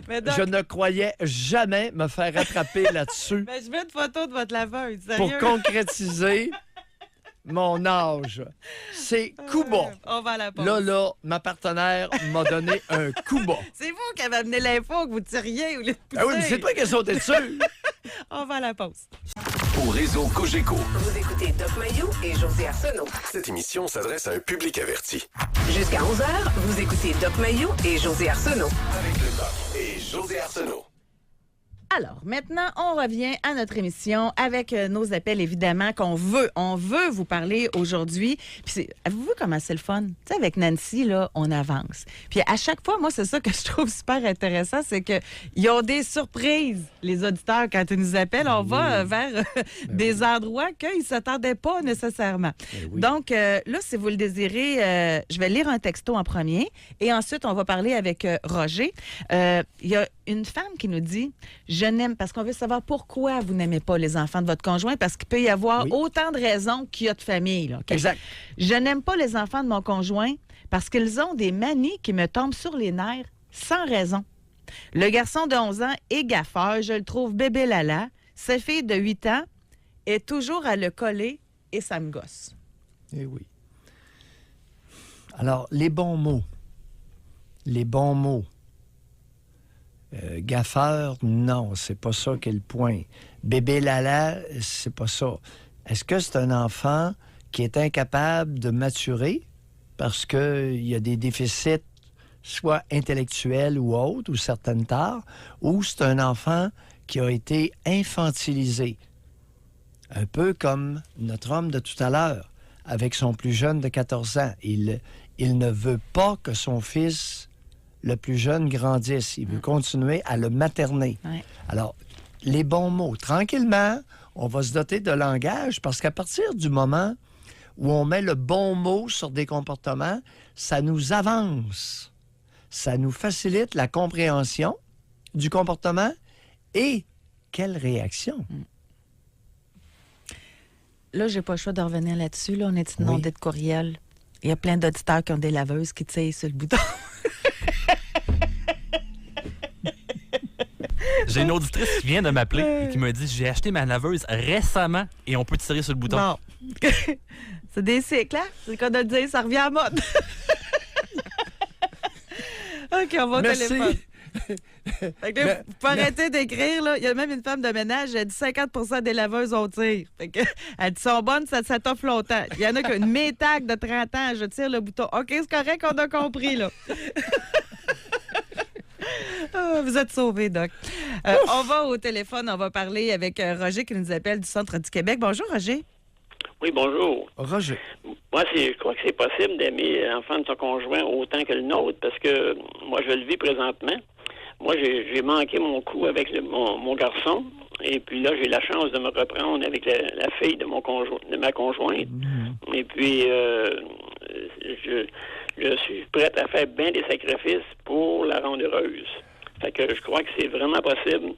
Mais donc, Je ne croyais jamais me faire attraper là-dessus je veux une photo de votre laveuse, pour sérieux. concrétiser mon âge. C'est coup bas. On va à la pause. Là, ma partenaire m'a donné un coup bas. C'est vous qui avez amené l'info que vous tiriez ou les pousser. Ah oui, mais c'est toi qui as sauté dessus. On va à la pause. Au réseau Cogeco, Vous écoutez Doc Mayou et José Arsenault. cette émission s'adresse à un public averti. Jusqu'à 11h, vous écoutez Doc Mayou et José Arsenault. Avec le Doc et José Arsenault. Alors, maintenant, on revient à notre émission avec nos appels, évidemment, qu'on veut. On veut vous parler aujourd'hui. Puis, avez-vous vu comment c'est le fun? Tu sais, avec Nancy, là, on avance. Puis, à chaque fois, moi, c'est ça que je trouve super intéressant, c'est qu'ils ont des surprises, les auditeurs, quand ils nous appellent. On va vers des endroits qu'ils ne s'attendaient pas nécessairement. Donc, là, si vous le désirez, je vais lire un texto en premier et ensuite, on va parler avec Roger. Il y a une femme qui nous dit... Je n'aime, parce qu'on veut savoir pourquoi vous n'aimez pas les enfants de votre conjoint, parce qu'il peut y avoir autant de raisons qu'il y a de famille. Là, okay? Exact. Je n'aime pas les enfants de mon conjoint parce qu'ils ont des manies qui me tombent sur les nerfs sans raison. Le garçon de 11 ans est gaffeur, je le trouve bébé lala. Sa fille de 8 ans est toujours à le coller et ça me gosse. Eh oui. Alors, les bons mots. Les bons mots. Gaffeur, non, c'est pas ça qui est le point. Bébé Lala, c'est pas ça. Est-ce que c'est un enfant qui est incapable de maturer parce qu'il y a des déficits, soit intellectuels ou autres, ou certaines tares, ou c'est un enfant qui a été infantilisé? Un peu comme notre homme de tout à l'heure, avec son plus jeune de 14 ans. Il ne veut pas que son fils... le plus jeune grandisse. Il veut continuer à le materner. Ouais. Alors, les bons mots. Tranquillement, on va se doter de langage parce qu'à partir du moment où on met le bon mot sur des comportements, ça nous avance. Ça nous facilite la compréhension du comportement et quelle réaction. Là, j'ai pas le choix de revenir là-dessus. Là, on est inondé de courriels. Il y a plein d'auditeurs qui ont des laveuses qui tirent sur le bouton. J'ai une auditrice qui vient de m'appeler et qui me dit « J'ai acheté ma laveuse récemment et on peut tirer sur le bouton. » Bon. C'est des cycles, hein? C'est le cas de le dire, ça revient à mode. OK, on va au Merci. téléphone. Fait que là, vous pouvez arrêter d'écrire, là. Il y a même une femme de ménage, elle dit 50% des laveuses au tir. Fait que, elle dit, sont bonnes, ça t'offre longtemps. Il y en a qui ont une métague de 30 ans, je tire le bouton. OK, c'est correct, on a compris, là. Ah, vous êtes sauvés, Doc. On va au téléphone, on va parler avec Roger qui nous appelle du Centre du Québec. Bonjour, Roger. Oui, bonjour. Roger. Moi, je crois que c'est possible d'aimer l'enfant de son conjoint autant que le nôtre, parce que moi, je le vis présentement. Moi, j'ai manqué mon coup avec mon garçon, et puis là, j'ai la chance de me reprendre avec la fille de ma conjointe. Et puis, je suis prête à faire bien des sacrifices pour la rendre heureuse. Fait que je crois que c'est vraiment possible,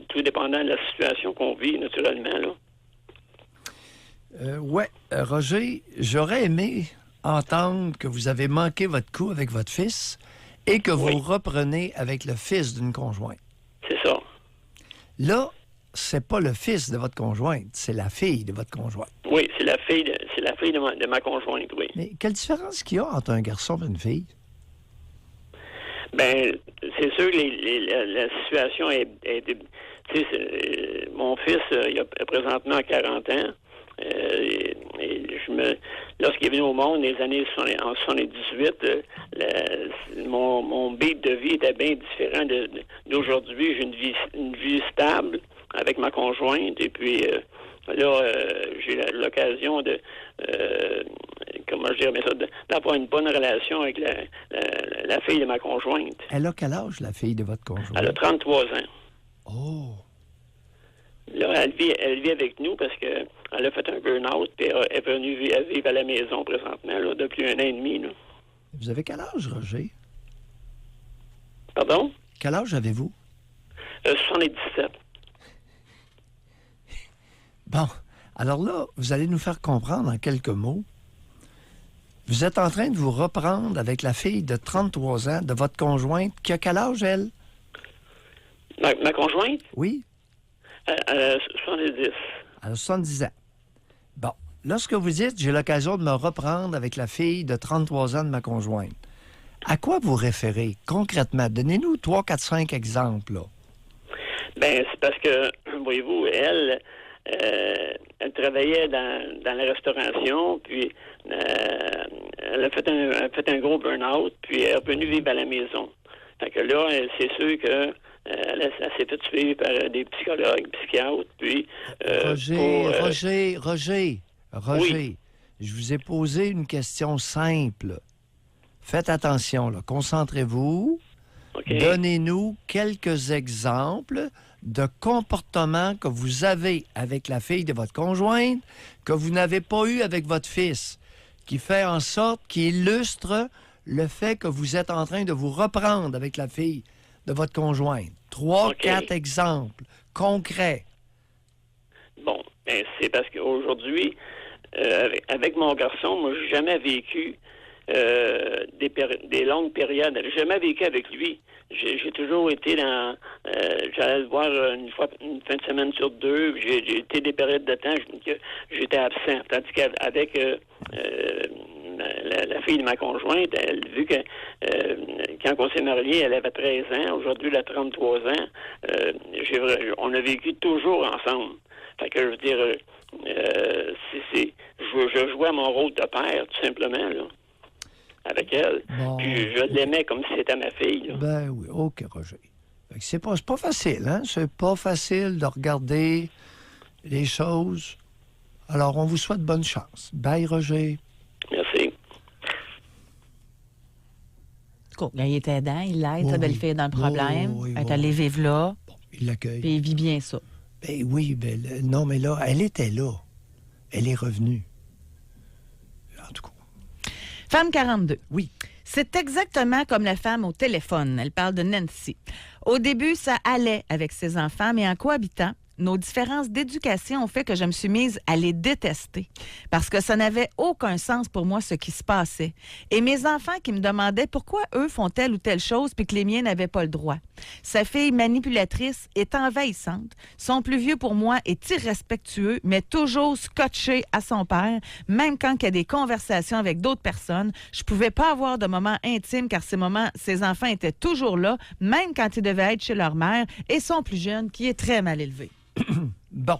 tout dépendant de la situation qu'on vit, naturellement, là. Roger, j'aurais aimé entendre que vous avez manqué votre coup avec votre fils et que vous reprenez avec le fils d'une conjointe. C'est ça. Là, c'est pas le fils de votre conjointe, c'est la fille de votre conjointe. Oui, c'est la fille de ma conjointe, oui. Mais quelle différence qu'il y a entre un garçon et une fille? Ben, c'est sûr que la situation est tu sais, mon fils, il a présentement 40 ans. Et lorsqu'il est venu au monde, les années en 78, mon beat de vie était bien différent d'aujourd'hui. J'ai une vie stable avec ma conjointe, et puis là, j'ai l'occasion de comment je dirais ça, d'avoir une bonne relation avec la fille de ma conjointe. Elle a quel âge, la fille de votre conjointe? Elle a 33 ans. Oh. Là, elle vit avec nous parce qu'elle a fait un burn-out et elle est venue vivre à la maison présentement, là, depuis 1 an et demi. Là. Vous avez quel âge, Roger? Pardon? Quel âge avez-vous? 77. Bon, alors là, vous allez nous faire comprendre en quelques mots. Vous êtes en train de vous reprendre avec la fille de 33 ans de votre conjointe qui a quel âge, elle? Ma conjointe? Oui? Elle a 70. Elle a 70 ans. Bon, lorsque vous dites « j'ai l'occasion de me reprendre avec la fille de 33 ans de ma conjointe », à quoi vous référez concrètement? Donnez-nous 3, 4, 5 exemples, là. Ben, c'est parce que, voyez-vous, elle travaillait dans la restauration, puis elle a fait un gros burn-out, puis elle est revenue vivre à la maison. Fait que là, c'est sûr que elle s'est fait suivre par des psychologues, psychiatres, puis... Roger, Oui. je vous ai posé une question simple. Faites attention, là. Concentrez-vous. OK. Donnez-nous quelques exemples de comportements que vous avez avec la fille de votre conjointe que vous n'avez pas eu avec votre fils, qui fait en sorte, qui illustre le fait que vous êtes en train de vous reprendre avec la fille de votre conjointe. 3, OK. 4 exemples concrets. Bon, ben, c'est parce qu'aujourd'hui, avec mon garçon, moi, j'ai jamais vécu des longues périodes. J'ai jamais vécu avec lui. J'ai toujours été dans... j'allais le voir une fin de semaine sur 2. J'ai été des périodes de temps que j'étais absent. Tandis qu'avec la fille de ma conjointe, elle, vu que quand on s'est mariés, elle avait 13 ans. Aujourd'hui, elle a 33 ans. On a vécu toujours ensemble. Fait que je veux dire, je jouais à mon rôle de père, tout simplement, là, avec elle. Bon. Puis je l'aimais comme si c'était ma fille. Là. Ben oui, OK, Roger. Fait que c'est pas facile, hein? C'est pas facile de regarder les choses. Alors, on vous souhaite bonne chance. Bye, Roger. Merci. Cool. Il est aidant, il l'aide, Oui, sa oui. belle-fille dans le problème. Oui, oui, Elle est oui, allée oui. vivre là, Bon, il l'accueille. puis il vit bien ça. Ben oui, non, mais là, elle était là. Elle est revenue. En tout cas. Femme 42. Oui. C'est exactement comme la femme au téléphone. Elle parle de Nancy. Au début, ça allait avec ses enfants, mais en cohabitant, nos différences d'éducation ont fait que je me suis mise à les détester parce que ça n'avait aucun sens pour moi ce qui se passait. Et mes enfants qui me demandaient pourquoi eux font telle ou telle chose puis que les miens n'avaient pas le droit. Sa fille manipulatrice est envahissante. Son plus vieux pour moi est irrespectueux, mais toujours scotché à son père. Même quand il y a des conversations avec d'autres personnes, je pouvais pas avoir de moments intimes car ces enfants étaient toujours là, même quand ils devaient être chez leur mère et son plus jeune qui est très mal élevé. Bon,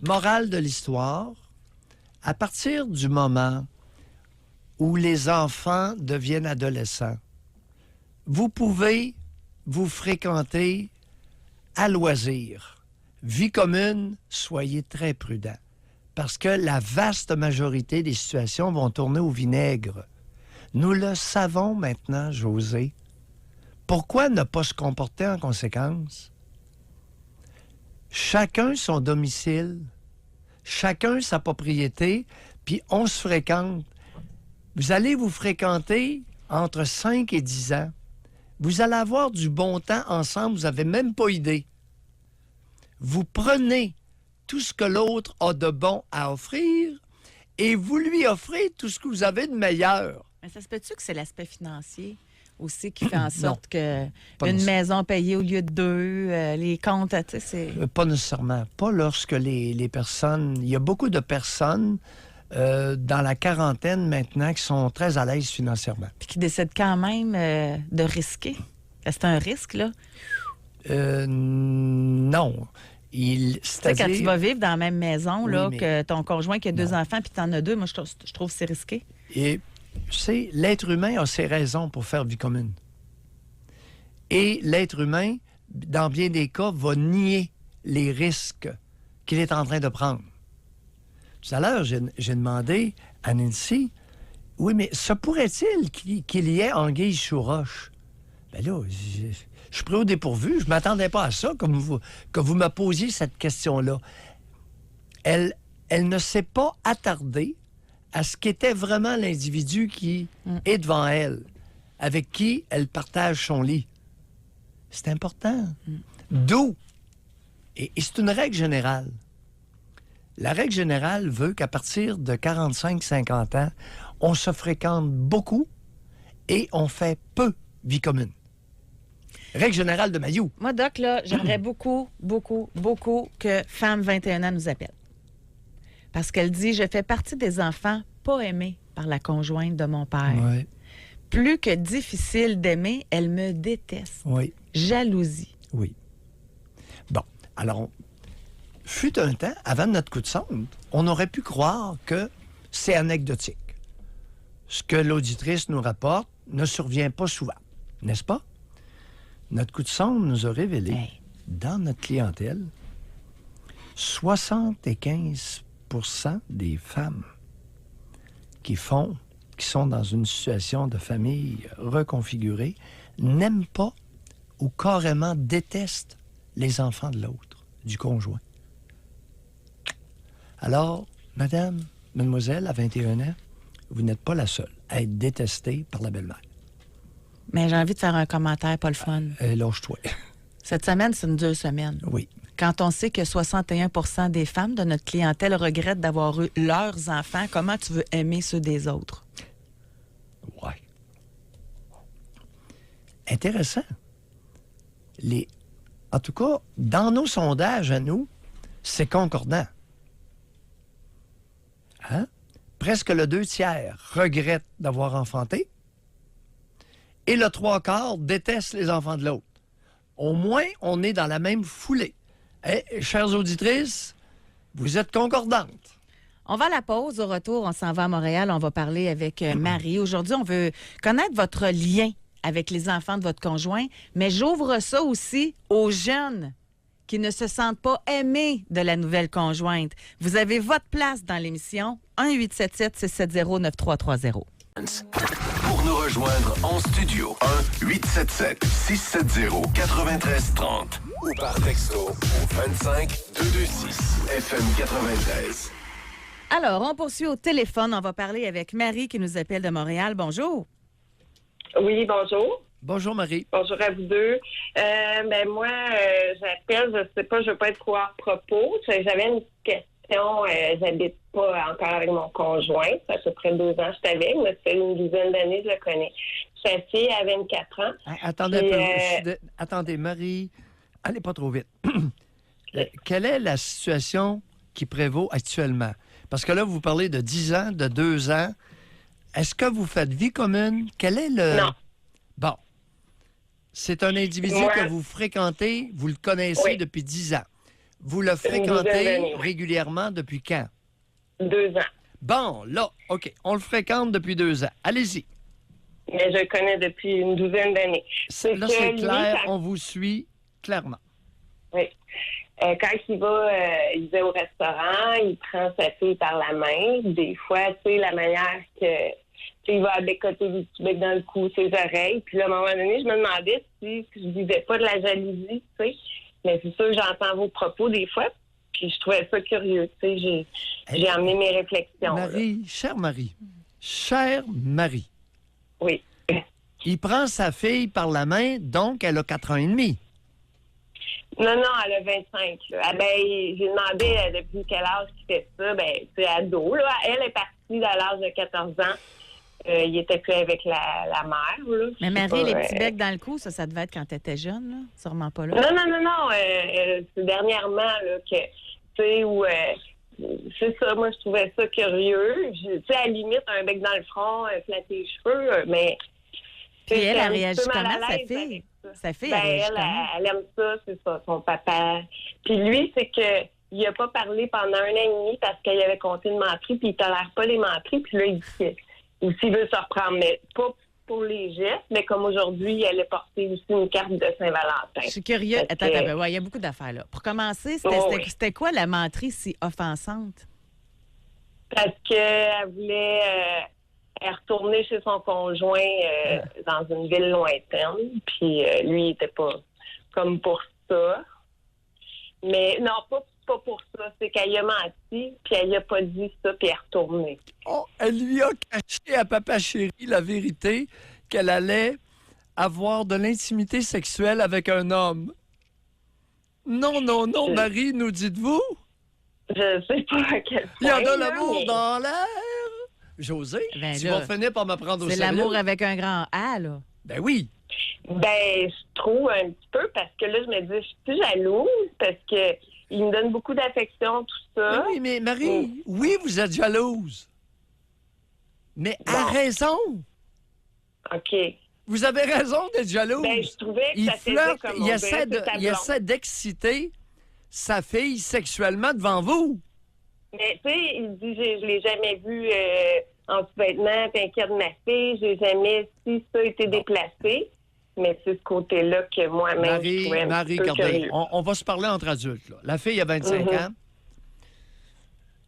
morale de l'histoire, à partir du moment où les enfants deviennent adolescents, vous pouvez vous fréquenter à loisir. Vie commune, soyez très prudents, parce que la vaste majorité des situations vont tourner au vinaigre. Nous le savons maintenant, José. Pourquoi ne pas se comporter en conséquence? Chacun son domicile, chacun sa propriété, puis on se fréquente. Vous allez vous fréquenter entre 5 et 10 ans. Vous allez avoir du bon temps ensemble, vous n'avez même pas idée. Vous prenez tout ce que l'autre a de bon à offrir et vous lui offrez tout ce que vous avez de meilleur. Mais ça se peut-tu que c'est l'aspect financier aussi qui fait en sorte que pas une nécessairement. maison payée au lieu de 2, les comptes, tu sais, c'est... Pas nécessairement. Pas lorsque les personnes... Il y a beaucoup de personnes dans la quarantaine maintenant qui sont très à l'aise financièrement. Puis qui décident quand même de risquer. C'est un risque, là. Non. Tu sais, quand tu vas vivre dans la même maison, Oui, là, mais- que ton conjoint qui a 2 Non. enfants puis tu en as 2, moi, je trouve que c'est risqué. Et tu sais, l'être humain a ses raisons pour faire vie commune. Et l'être humain, dans bien des cas, va nier les risques qu'il est en train de prendre. Tout à l'heure, j'ai demandé à Nancy, oui, mais se pourrait-il qu'il y ait anguille sous roche? Ben là, Je suis pris au dépourvu. Je ne m'attendais pas à ça, que vous me posiez cette question-là. Elle ne s'est pas attardée à ce qu'était vraiment l'individu qui est devant elle, avec qui elle partage son lit. C'est important. D'où, et c'est une règle générale, la règle générale veut qu'à partir de 45-50 ans, on se fréquente beaucoup et on fait peu vie commune. Règle générale de Mayou. Moi, Doc, là, j'aimerais beaucoup, beaucoup, beaucoup que Femme 21 ans nous appelle. Parce qu'elle dit, je fais partie des enfants pas aimés par la conjointe de mon père. Oui. Plus que difficile d'aimer, elle me déteste. Oui. Jalousie. Oui. Bon, alors, fut un temps, avant notre coup de sonde, on aurait pu croire que c'est anecdotique. Ce que l'auditrice nous rapporte ne survient pas souvent, n'est-ce pas? Notre coup de sonde nous a révélé, dans notre clientèle, 75 des femmes qui sont dans une situation de famille reconfigurée, n'aiment pas ou carrément détestent les enfants de l'autre, du conjoint. Alors, mademoiselle, à 21 ans, vous n'êtes pas la seule à être détestée par la belle-mère. Mais j'ai envie de faire un commentaire pas le fun. Lâche-toi. Cette semaine, c'est une dure semaine. Oui. Quand on sait que 61 des femmes de notre clientèle regrettent d'avoir eu leurs enfants, comment tu veux aimer ceux des autres? Ouais. Intéressant. En tout cas, dans nos sondages à nous, c'est concordant. Hein? Presque le 2/3 regrette d'avoir enfanté et le 3/4 déteste les enfants de l'autre. Au moins, on est dans la même foulée. Chères auditrices, vous êtes concordantes. On va à la pause. Au retour, on s'en va à Montréal. On va parler avec Marie. Aujourd'hui, on veut connaître votre lien avec les enfants de votre conjoint, mais j'ouvre ça aussi aux jeunes qui ne se sentent pas aimés de la nouvelle conjointe. Vous avez votre place dans l'émission. 1-877-670-9330. Pour nous rejoindre en studio, 1-877-670-9330 ou par texto au 25226 FM 93. Alors, on poursuit au téléphone. On va parler avec Marie qui nous appelle de Montréal. Bonjour. Oui, bonjour. Bonjour, Marie. Bonjour à vous deux. Moi, j'appelle, je sais pas, je veux pas être trop hors propos. J'avais une question. J'habite pas encore avec mon conjoint. Ça fait à peu près 2 ans que je suis avec, mais ça fait une dizaine d'années que je le connais. Sa fille a 24 ans. Attendez un peu. Attendez, Marie, allez pas trop vite. Quelle est la situation qui prévaut actuellement? Parce que là, vous parlez de 10 ans, de 2 ans. Est-ce que vous faites vie commune? Quel est le... Non. Bon. C'est un individu que vous fréquentez, vous le connaissez depuis 10 ans. Vous le fréquentez régulièrement depuis quand? 2 ans. Bon, là, OK. On le fréquente depuis 2 ans. Allez-y. Mais je le connais depuis une douzaine d'années. Là, c'est clair. On vous suit clairement. Oui. Quand il va au restaurant, il prend sa fille par la main. Des fois, tu sais, la manière que... il va bécoter des petits becs dans le cou, ses oreilles. Puis là, à un moment donné, je me demandais si je disais pas de la jalousie, tu sais. Mais c'est sûr que j'entends vos propos des fois. Puis je trouvais ça curieux, tu sais. J'ai amené mes réflexions. Marie, chère Marie. Oui. Il prend sa fille par la main, donc elle a 4 ans et demi. Non, elle a 25. Là. J'ai demandé depuis quel âge qu'il fait ça. C'est ado. Là. Elle est partie à l'âge de 14 ans. Il était plus avec la mère. Là. Mais Marie, les petits becs dans le cou, ça devait être quand tu étais jeune, là? Sûrement pas là. Non. C'est dernièrement là, que, tu sais, où... c'est ça, moi, je trouvais ça curieux. Tu sais, à la limite, un bec dans le front, flatter les cheveux, mais... Puis elle réagit comment, sa fille? Sa fille, elle aime ça, c'est ça, son papa. Puis lui, c'est que il a pas parlé pendant 1 an et demi parce qu'il avait compté une menterie, puis il tolère pas les menteries, puis là, il dit s'il veut se reprendre, mais pas pour les gestes, mais comme aujourd'hui, elle a porté aussi une carte de Saint-Valentin. Je suis curieux. Attends, il y a beaucoup d'affaires là. Pour commencer, c'était quoi la menterie si offensante? Parce qu'elle voulait... Elle est retournée chez son conjoint dans une ville lointaine. Puis lui, il était pas comme pour ça. Mais non, pas pour ça. C'est qu'elle a menti, puis elle a pas dit ça, puis elle est retournée. Oh, elle lui a caché à Papa Chéri la vérité qu'elle allait avoir de l'intimité sexuelle avec un homme. Non, Marie, nous dites-vous? Je sais pas à quel point. Il y a de là, l'amour mais- dans l'air. José, Ben tu là, vas finir par me prendre au C'est sérieux. l'amour avec un grand A, là. Ben oui. Ben, je trouve un petit peu parce que là, je me dis, je suis plus jalouse parce que il me donne beaucoup d'affection, tout ça. Oui, mais Marie, oui, vous êtes jalouse. Mais à raison. OK. Vous avez raison d'être jalouse. Ben, je trouvais que Il ça faisait flirte, comme il on essaie, dirait, c'est ta il blonde. essaie d'exciter sa fille sexuellement devant vous. Mais tu sais, il dit, je l'ai jamais vu en sous-vêtements, t'inquiète de ma fille, j'ai jamais, si ça a été déplacé. Mais c'est ce côté-là que moi-même, je trouvais un Marie, peu regardez, curieux. on va se parler entre adultes. Là. La fille a 25 Mhm. ans.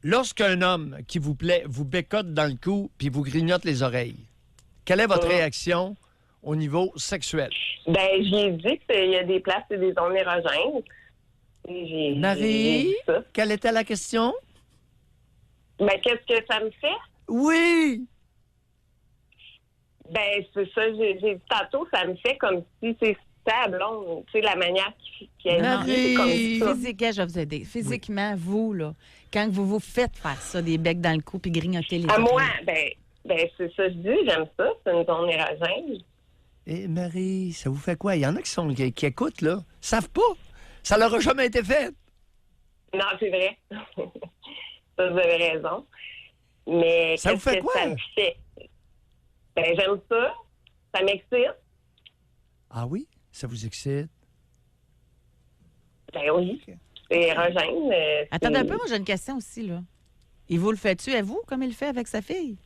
Lorsqu'un homme qui vous plaît vous bécote dans le cou puis vous grignote les oreilles, quelle est votre réaction au niveau sexuel? Ben, j'ai dit qu'il y a des places et des zones érogènes. Et j'ai Marie, dit ça. quelle était la question? Ben, qu'est-ce que ça me fait? Oui! Ben, c'est ça, j'ai dit tantôt, ça me fait comme si c'est ta blonde, tu sais, la manière qui est Marie! c'est comme ça. Physiquement, je vais vous aider. Physiquement, vous, là, quand vous vous faites faire ça, des becs dans le cou puis grignoter les À moi, oreilles. ben, c'est ça, je dis, j'aime ça, c'est une zone érogène. Et Marie, ça vous fait quoi? Il y en a qui écoutent, là. Savent pas. Ça leur a jamais été fait. Non, c'est vrai. Ça, vous avez raison. Mais Ça vous qu'est-ce fait que quoi? ça me fait? Ben, j'aime ça. Ça m'excite. Ah oui? Ça vous excite? Ben oui. C'est érogène. Attendez un peu, moi, j'ai une question aussi, là. Il vous le fait-tu à vous, comme il le fait avec sa fille?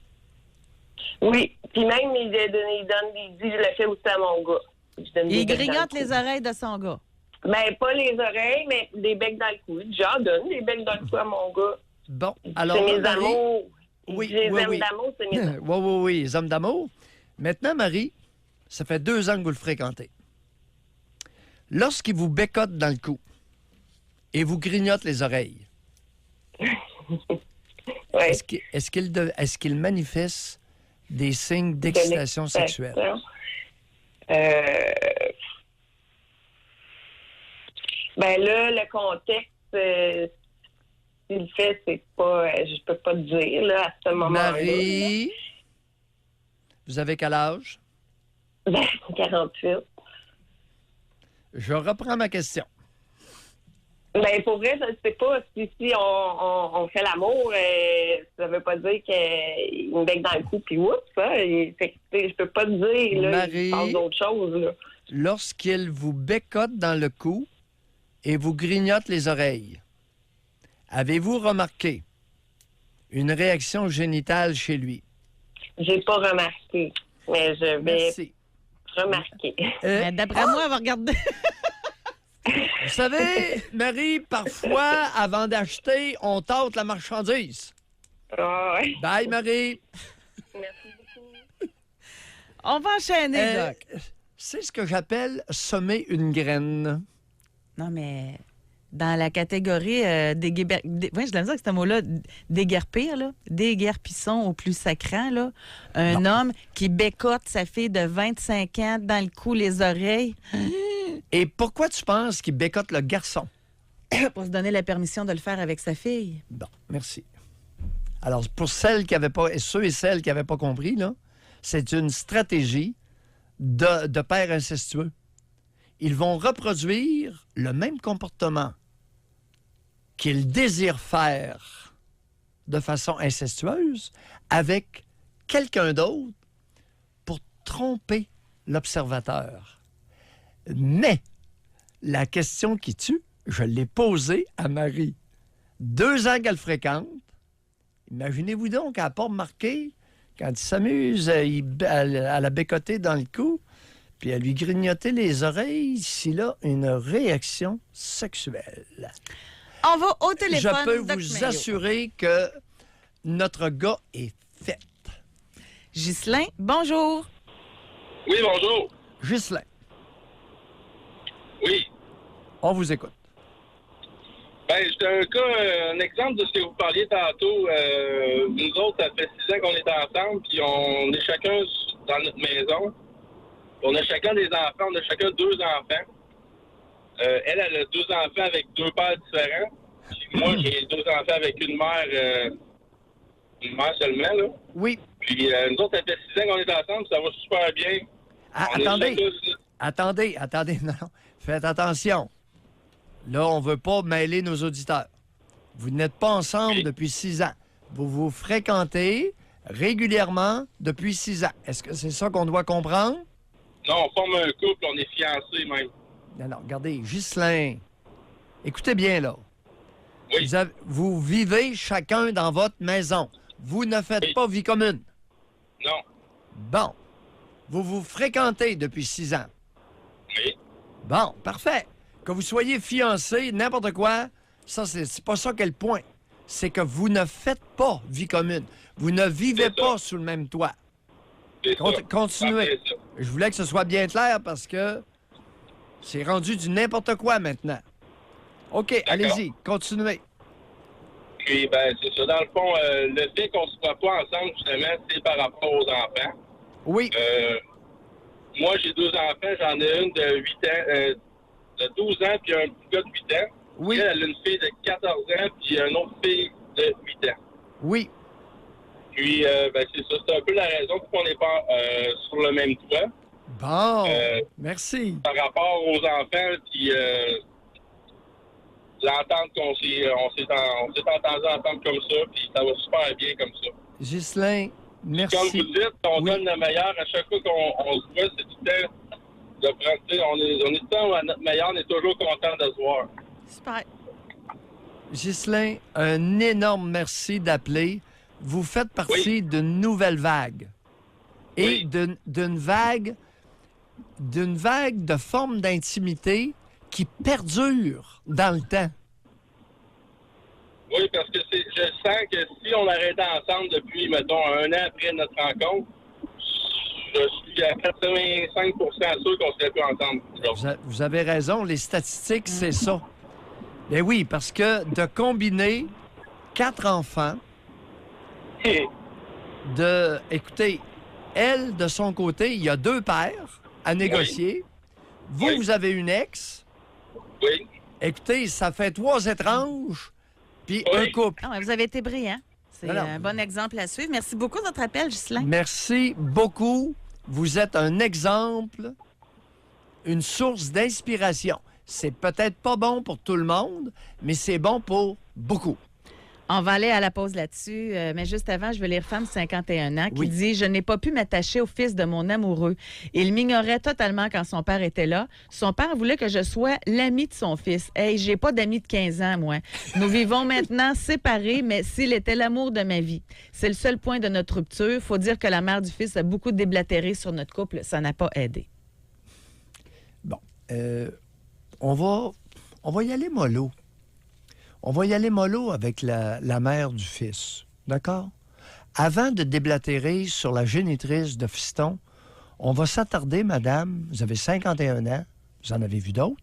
Oui. Puis même, il dit, je le fais aussi à mon gars. Je donne des Il becs dans grignote le cou. les oreilles de son gars. Ben, pas les oreilles, mais des becs dans le cou. J'en donne des becs dans le cou à mon gars. Bon, alors... C'est mes Marie- amours. Oui, Les oui, hommes oui. d'amour, c'est mes amours. Oui, les hommes d'amour. Maintenant, Marie, ça fait 2 ans que vous le fréquentez. Lorsqu'il vous bécote dans le cou et vous grignote les oreilles, Ouais. est-ce qu'il manifeste des signes d'excitation sexuelle? Ben là, le contexte, s'il le fait, c'est pas... je peux pas te dire, là, à ce moment-là. Marie, vous avez quel âge? Ben, 48. Je reprends ma question. Ben, pour vrai, je ne sais pas si on fait l'amour, ça veut pas dire qu'il me bec dans le cou, puis oups, ça. Fait que, je peux pas te dire, là, Marie. il se passe d'autres choses, là. Lorsqu'il vous bécote dans le cou et vous grignote les oreilles, avez-vous remarqué une réaction génitale chez lui? J'ai pas remarqué, mais je vais Merci. remarquer. Mais d'après moi, elle va regarder. Vous savez, Marie, parfois, avant d'acheter, on tente la marchandise. Ah, ouais. Bye, Marie. Merci beaucoup. On va enchaîner, Doc. C'est ce que j'appelle semer une graine. Non, mais dans la catégorie ouais, je l'aime ça avec ce mot-là, déguerpir, là. Déguerpissons au plus sacrant, là. Un homme qui bécote sa fille de 25 ans dans le cou, les oreilles, Et pourquoi tu penses qu'il bécote le garçon? pour se donner la permission de le faire avec sa fille. Bon, merci. Alors, pour celles qui avaient pas, et ceux et celles qui n'avaient pas compris, là, c'est une stratégie de pères incestueux. Ils vont reproduire le même comportement qu'ils désirent faire de façon incestueuse avec quelqu'un d'autre pour tromper l'observateur. Mais la question qui tue, je l'ai posée à Marie. 2 ans qu'elle fréquente. Imaginez-vous donc, elle n'a pas remarqué, quand il s'amuse, à la bécoter dans le cou, puis à lui grignoter les oreilles, s'il a une réaction sexuelle. On va au téléphone. Je peux Doc vous Mayo. assurer que notre gars est fait. Ghislain, bonjour. Oui, bonjour. Ghislain, Oui. on vous écoute. Ben, c'est un exemple de ce que vous parliez tantôt. Nous autres, ça fait 6 ans qu'on est ensemble, puis on est chacun dans notre maison. On a chacun des enfants, on a chacun 2 enfants. Elle a 2 enfants avec 2 pères différents. Puis moi, j'ai 2 enfants avec une mère seulement, là. Oui. Puis nous autres, ça fait 6 ans qu'on est ensemble, ça va super bien. Ah, On est attendez. tous, là. Attendez. Non. Faites attention. Là, on ne veut pas mêler nos auditeurs. Vous n'êtes pas ensemble depuis 6 ans. Vous vous fréquentez régulièrement depuis 6 ans. Est-ce que c'est ça qu'on doit comprendre? Non, on forme un couple, on est fiancés même. Non, regardez, Ghislain, écoutez bien, là. Oui. Vous vivez chacun dans votre maison. Vous ne faites pas vie commune. Non. Bon. Vous vous fréquentez depuis 6 ans. Oui. Bon, parfait. Que vous soyez fiancés, n'importe quoi, ça, c'est pas ça qu'est le point. C'est que vous ne faites pas vie commune. Vous ne vivez pas sous le même toit. Continuez. Ça. Je voulais que ce soit bien clair parce que c'est rendu du n'importe quoi maintenant. OK, allez-y, continuez. Puis, ben, c'est ça. Dans le fond, le fait qu'on ne se voit pas ensemble, justement, c'est par rapport aux enfants. Oui. Moi, j'ai 2 enfants. J'en ai une de 8 ans, de 12 ans, puis un petit gars de 8 ans. Oui. Elle a une fille de 14 ans, puis une autre fille de 8 ans. Oui. Puis, ben, c'est ça. C'est un peu la raison pour qu'on n'est pas sur le même toit. Bon, merci. Par rapport aux enfants, puis l'entente qu'on s'est entendu entendre comme ça, puis ça va super bien comme ça. Ghislain, merci. Comme vous dites, on donne le meilleur. À chaque fois qu'on se voit, c'est tout le temps de prendre, tu sais, on est tout le temps à notre meilleur, on est toujours content de se voir. Super. Ghislain, un énorme merci d'appeler. Vous faites partie d'une nouvelle vague. Et d'une vague de forme d'intimité qui perdure dans le temps. Oui, parce que je sens que si on arrêtait ensemble depuis, mettons, 1 an après notre rencontre, je suis à 85 sûr qu'on serait plus ensemble. Vous avez raison, les statistiques, c'est ça. Ben oui, parce que de combiner 4 enfants, écoutez, elle, de son côté, il y a 2 pères à négocier. Vous avez une ex. Oui. Écoutez, ça fait 3 étranges, puis un couple. Ah ouais, vous avez été brillant. C'est un bon exemple à suivre. Merci beaucoup de votre appel, Ghislain. Merci beaucoup. Vous êtes un exemple, une source d'inspiration. C'est peut-être pas bon pour tout le monde, mais c'est bon pour beaucoup. On va aller à la pause là-dessus, mais juste avant, je veux lire Femme 51 ans qui dit « Je n'ai pas pu m'attacher au fils de mon amoureux. Il m'ignorait totalement quand son père était là. Son père voulait que je sois l'ami de son fils. Hey, j'ai pas d'ami de 15 ans, moi. Nous vivons maintenant séparés, mais s'il était l'amour de ma vie. C'est le seul point de notre rupture. Faut dire que la mère du fils a beaucoup déblatéré sur notre couple. Ça n'a pas aidé. » Bon, on va y aller mollo. On va y aller mollo avec la mère du fils, d'accord? Avant de déblatérer sur la génitrice de fiston, on va s'attarder, madame, vous avez 51 ans, vous en avez vu d'autres,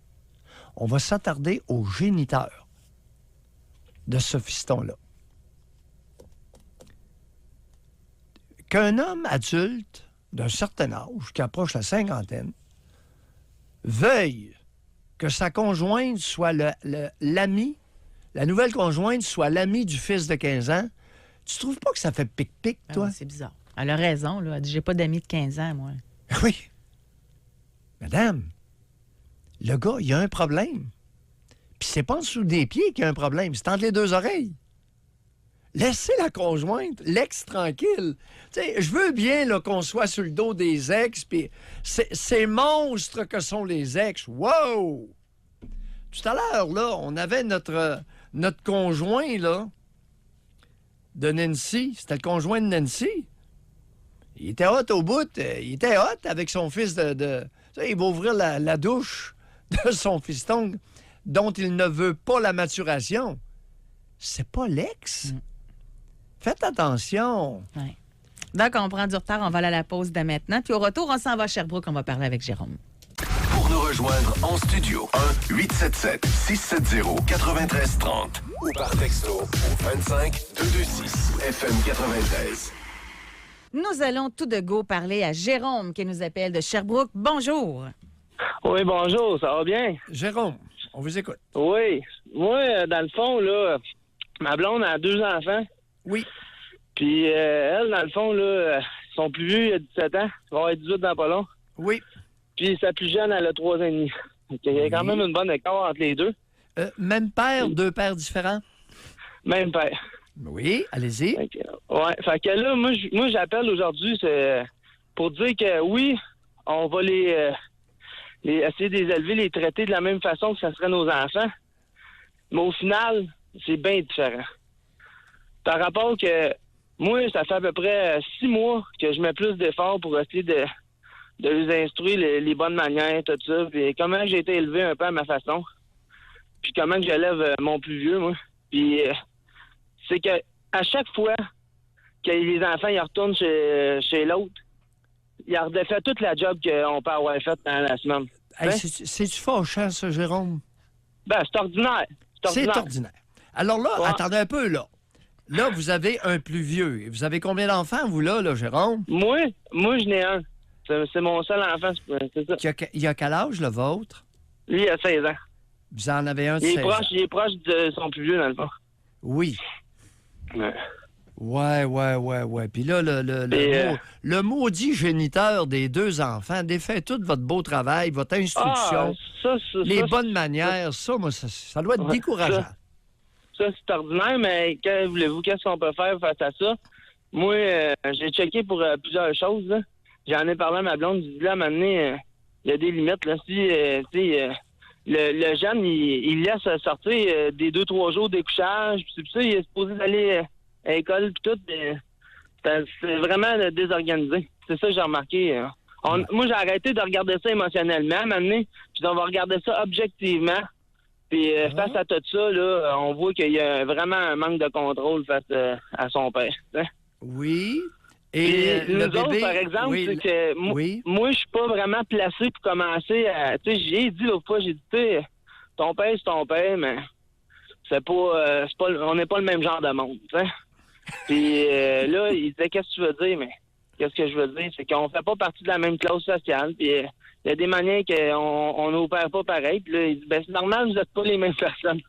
on va s'attarder au géniteur de ce fiston-là. Qu'un homme adulte d'un certain âge, qui approche la cinquantaine, veuille que sa conjointe soit l'ami, la nouvelle conjointe soit l'amie du fils de 15 ans, tu trouves pas que ça fait pic-pic, toi? C'est bizarre. Elle a raison, là. Elle dit « J'ai pas d'amis de 15 ans, moi. » Oui. Madame, le gars, il a un problème. Puis c'est pas en dessous des pieds qu'il y a un problème, c'est entre les 2 oreilles. Laissez la conjointe, l'ex tranquille. Tu sais, je veux bien là, qu'on soit sur le dos des ex, puis ces monstres que sont les ex. Wow! Tout à l'heure, là, on avait notre conjoint, là, de Nancy. C'était le conjoint de Nancy. Il était hot au bout. Il était hot avec son fils de... Tu sais, il va ouvrir la douche de son fiston dont il ne veut pas la maturation. C'est pas l'ex. Faites attention. Ouais. Donc, on prend du retard, on va aller à la pause dès maintenant. Puis au retour, on s'en va à Sherbrooke, on va parler avec Jérôme. Pour nous rejoindre en studio, 1-877-670-9330 ou par texto au 25-226 FM 93. Nous allons tout de go parler à Jérôme qui nous appelle de Sherbrooke. Bonjour. Oui, bonjour, ça va bien? Jérôme, on vous écoute. Oui. Moi, dans le fond, là, ma blonde a 2 enfants. Oui. Puis elle, dans le fond, là, son plus vieux, il a 17 ans. Il va avoir 18 dans pas long. Oui. Puis sa plus jeune, elle a 3 ans et demi. Il y a quand même une bonne écart entre les deux. Même père, 2 pères différents? Même père. Oui, allez-y. Fait que là, moi, j'appelle aujourd'hui pour dire que oui, on va essayer de les élever, les traiter de la même façon que ça serait nos enfants. Mais au final, c'est bien différent. Par rapport que moi, ça fait à peu près 6 mois que je mets plus d'efforts pour essayer de les instruire les bonnes manières, tout ça, puis comment j'ai été élevé un peu à ma façon, puis comment que j'élève mon plus vieux, moi. Puis c'est que à chaque fois que les enfants ils retournent chez l'autre, ils ont redéfait toute la job qu'on peut avoir faite dans la semaine. Hey, c'est-tu fâchant, ça, Jérôme? Ben, c'est ordinaire. C'est ordinaire. Alors là, attendez un peu, là. Là, vous avez un plus vieux. Vous avez combien d'enfants, vous, là, Jérôme? Moi, je n'ai un. C'est mon seul enfant, c'est ça. Il a quel âge, le vôtre? Lui, il a 16 ans. Vous en avez un de 16 ans. Il est proche de son plus vieux, dans le fond. Oui. Ouais. Ouais. Puis là, le maudit géniteur des 2 enfants défait tout votre beau travail, votre instruction, les bonnes manières. Ça, moi, ça doit être décourageant. Ça, c'est ordinaire, mais que voulez-vous, qu'est-ce qu'on peut faire face à ça? Moi, j'ai checké pour plusieurs choses, là. J'en ai parlé à ma blonde, j'ai dit là, à un moment donné, il y a des limites, là. Si, le jeune, il laisse sortir des 2-3 jours des couchages, puis ça, il est supposé d'aller à l'école, puis tout. C'est vraiment désorganisé. C'est ça que j'ai remarqué. Moi, j'ai arrêté de regarder ça émotionnellement, à un moment donné, puis on va regarder ça objectivement. Puis face à tout ça, là, on voit qu'il y a vraiment un manque de contrôle face à son père. Hein? Oui. Et nous le autres, bébé, par exemple, oui, c'est que moi, je suis pas vraiment placé pour commencer à... Tu sais, j'ai dit l'autre fois, j'ai dit, ton père, c'est ton père, mais c'est pas on n'est pas le même genre de monde, tu sais. Puis là, il disait, qu'est-ce que tu veux dire? Mais qu'est-ce que je veux dire? C'est qu'on fait pas partie de la même classe sociale, puis il y a des manières qu'on n'opère pas pareil. Puis là, il dit, ben c'est normal, vous n'êtes pas les mêmes personnes.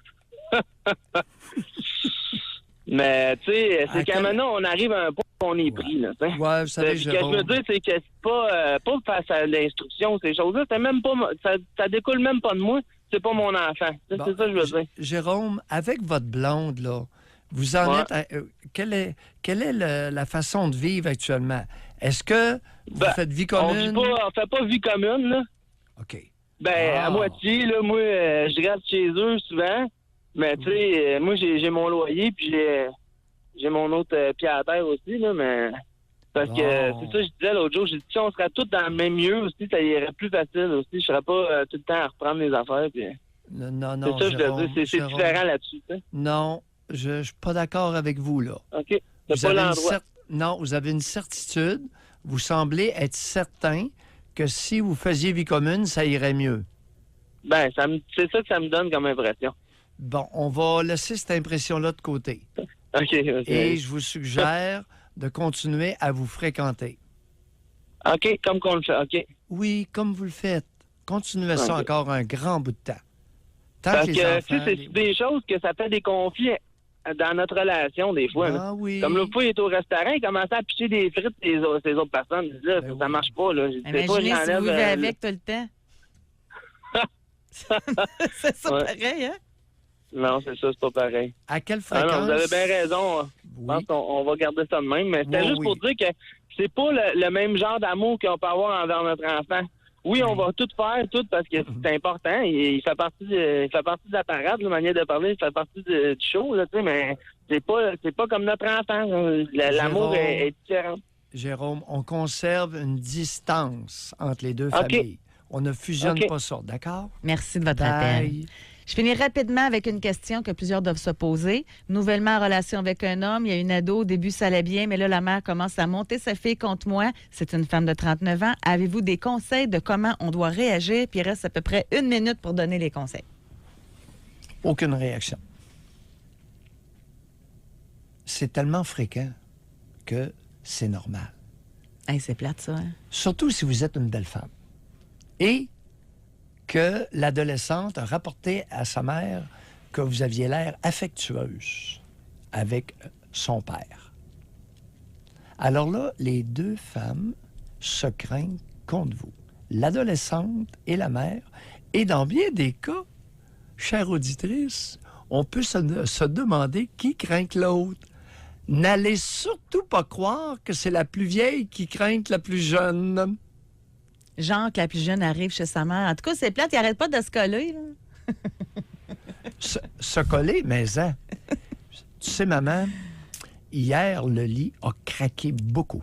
Mais, tu sais, c'est qu'à maintenant, on arrive à un point où on est pris, là, tu sais. Ouais, vous savez, Ce que je veux dire, c'est que c'est pas face à l'instruction, ces choses-là, c'est même pas, ça découle même pas de moi, c'est pas mon enfant. C'est ça que je veux dire. Jérôme, avec votre blonde, là, vous en êtes... quelle est la façon de vivre actuellement? Est-ce que vous faites vie commune? On fait pas vie commune, là. OK. À moitié, là, moi, je reste chez eux souvent. Mais, tu sais, moi, j'ai mon loyer, puis j'ai mon autre pied à terre aussi, là, mais... Parce que c'est ça que je disais l'autre jour. J'ai dit, si on serait tous dans le même lieu aussi, ça irait plus facile aussi. Je serais pas tout le temps à reprendre les affaires, puis... Non, c'est ça, Jérôme, je veux dire, c'est différent là-dessus, tu sais. Non, je suis pas d'accord avec vous, là. OK. C'est pas l'endroit. Non, vous avez une certitude. Vous semblez être certain que si vous faisiez vie commune, ça irait mieux. Ben, c'est ça que ça me donne comme impression. Bon, on va laisser cette impression-là de côté. OK. Et je vous suggère de continuer à vous fréquenter. OK, comme qu'on le fait, OK. Oui, comme vous le faites. Continuez ça encore un grand bout de temps. Parce que, tu sais, c'est des choses que ça fait des conflits dans notre relation, des fois. Ah oui. Comme l'autre fois, il est au restaurant, il commençait à picher des frites ses autres personnes. Je dis, là, ça marche pas, là. Imaginez si vous vivez avec tout le temps. C'est ça pareil, hein? Non, c'est ça, c'est pas pareil. À quelle fréquence? Non, vous avez bien raison. Je pense qu'on va garder ça de même. Mais c'était juste pour dire que c'est pas le même genre d'amour qu'on peut avoir envers notre enfant. Oui, on va tout faire, parce que c'est important. Il fait partie de la parade, la manière de parler, il fait partie du show, là, tu sais, mais c'est pas comme notre enfant. L'amour est différent. Jérôme, on conserve une distance entre les deux familles. On ne fusionne pas ça, d'accord? Merci de votre appel. Je finis rapidement avec une question que plusieurs doivent se poser. Nouvellement en relation avec un homme, il y a une ado, au début ça allait bien, mais là la mère commence à monter sa fille contre moi. C'est une femme de 39 ans. Avez-vous des conseils de comment on doit réagir? Puis il reste à peu près 1 minute pour donner les conseils. Aucune réaction. C'est tellement fréquent que c'est normal. Hey, c'est plate ça, hein? Surtout si vous êtes une belle femme. Et que l'adolescente a rapporté à sa mère que vous aviez l'air affectueuse avec son père. Alors là, les deux femmes se craignent contre vous. L'adolescente et la mère. Et dans bien des cas, chère auditrice, on peut se demander qui craint l'autre. N'allez surtout pas croire que c'est la plus vieille qui craint la plus jeune. Genre que la plus jeune arrive chez sa mère. En tout cas, c'est plate, il arrête pas de se coller. Là. Se coller, mais hein. Tu sais, maman, hier, le lit a craqué beaucoup.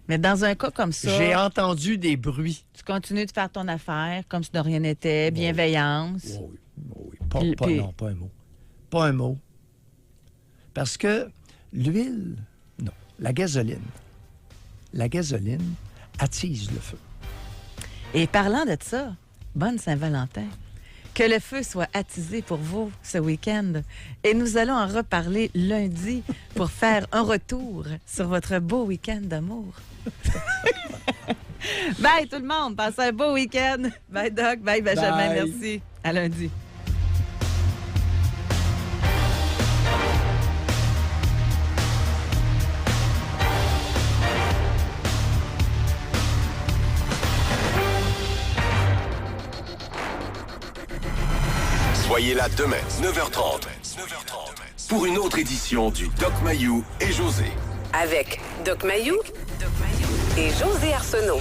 Mais dans un cas comme ça... J'ai entendu des bruits. Tu continues de faire ton affaire comme si de rien n'était, bienveillance. Oui. Non, pas un mot. Pas un mot. Parce que l'huile, non. La gasoline attise le feu. Et parlant de ça, bonne Saint-Valentin. Que le feu soit attisé pour vous ce week-end. Et nous allons en reparler lundi pour faire un retour sur votre beau week-end d'amour. Bye tout le monde, passez un beau week-end. Bye Doc, bye Benjamin, Bye. merci. À lundi. Soyez là demain, 9h30, pour une autre édition du Doc Mayou et José. Avec Doc Mayou et José Arsenault.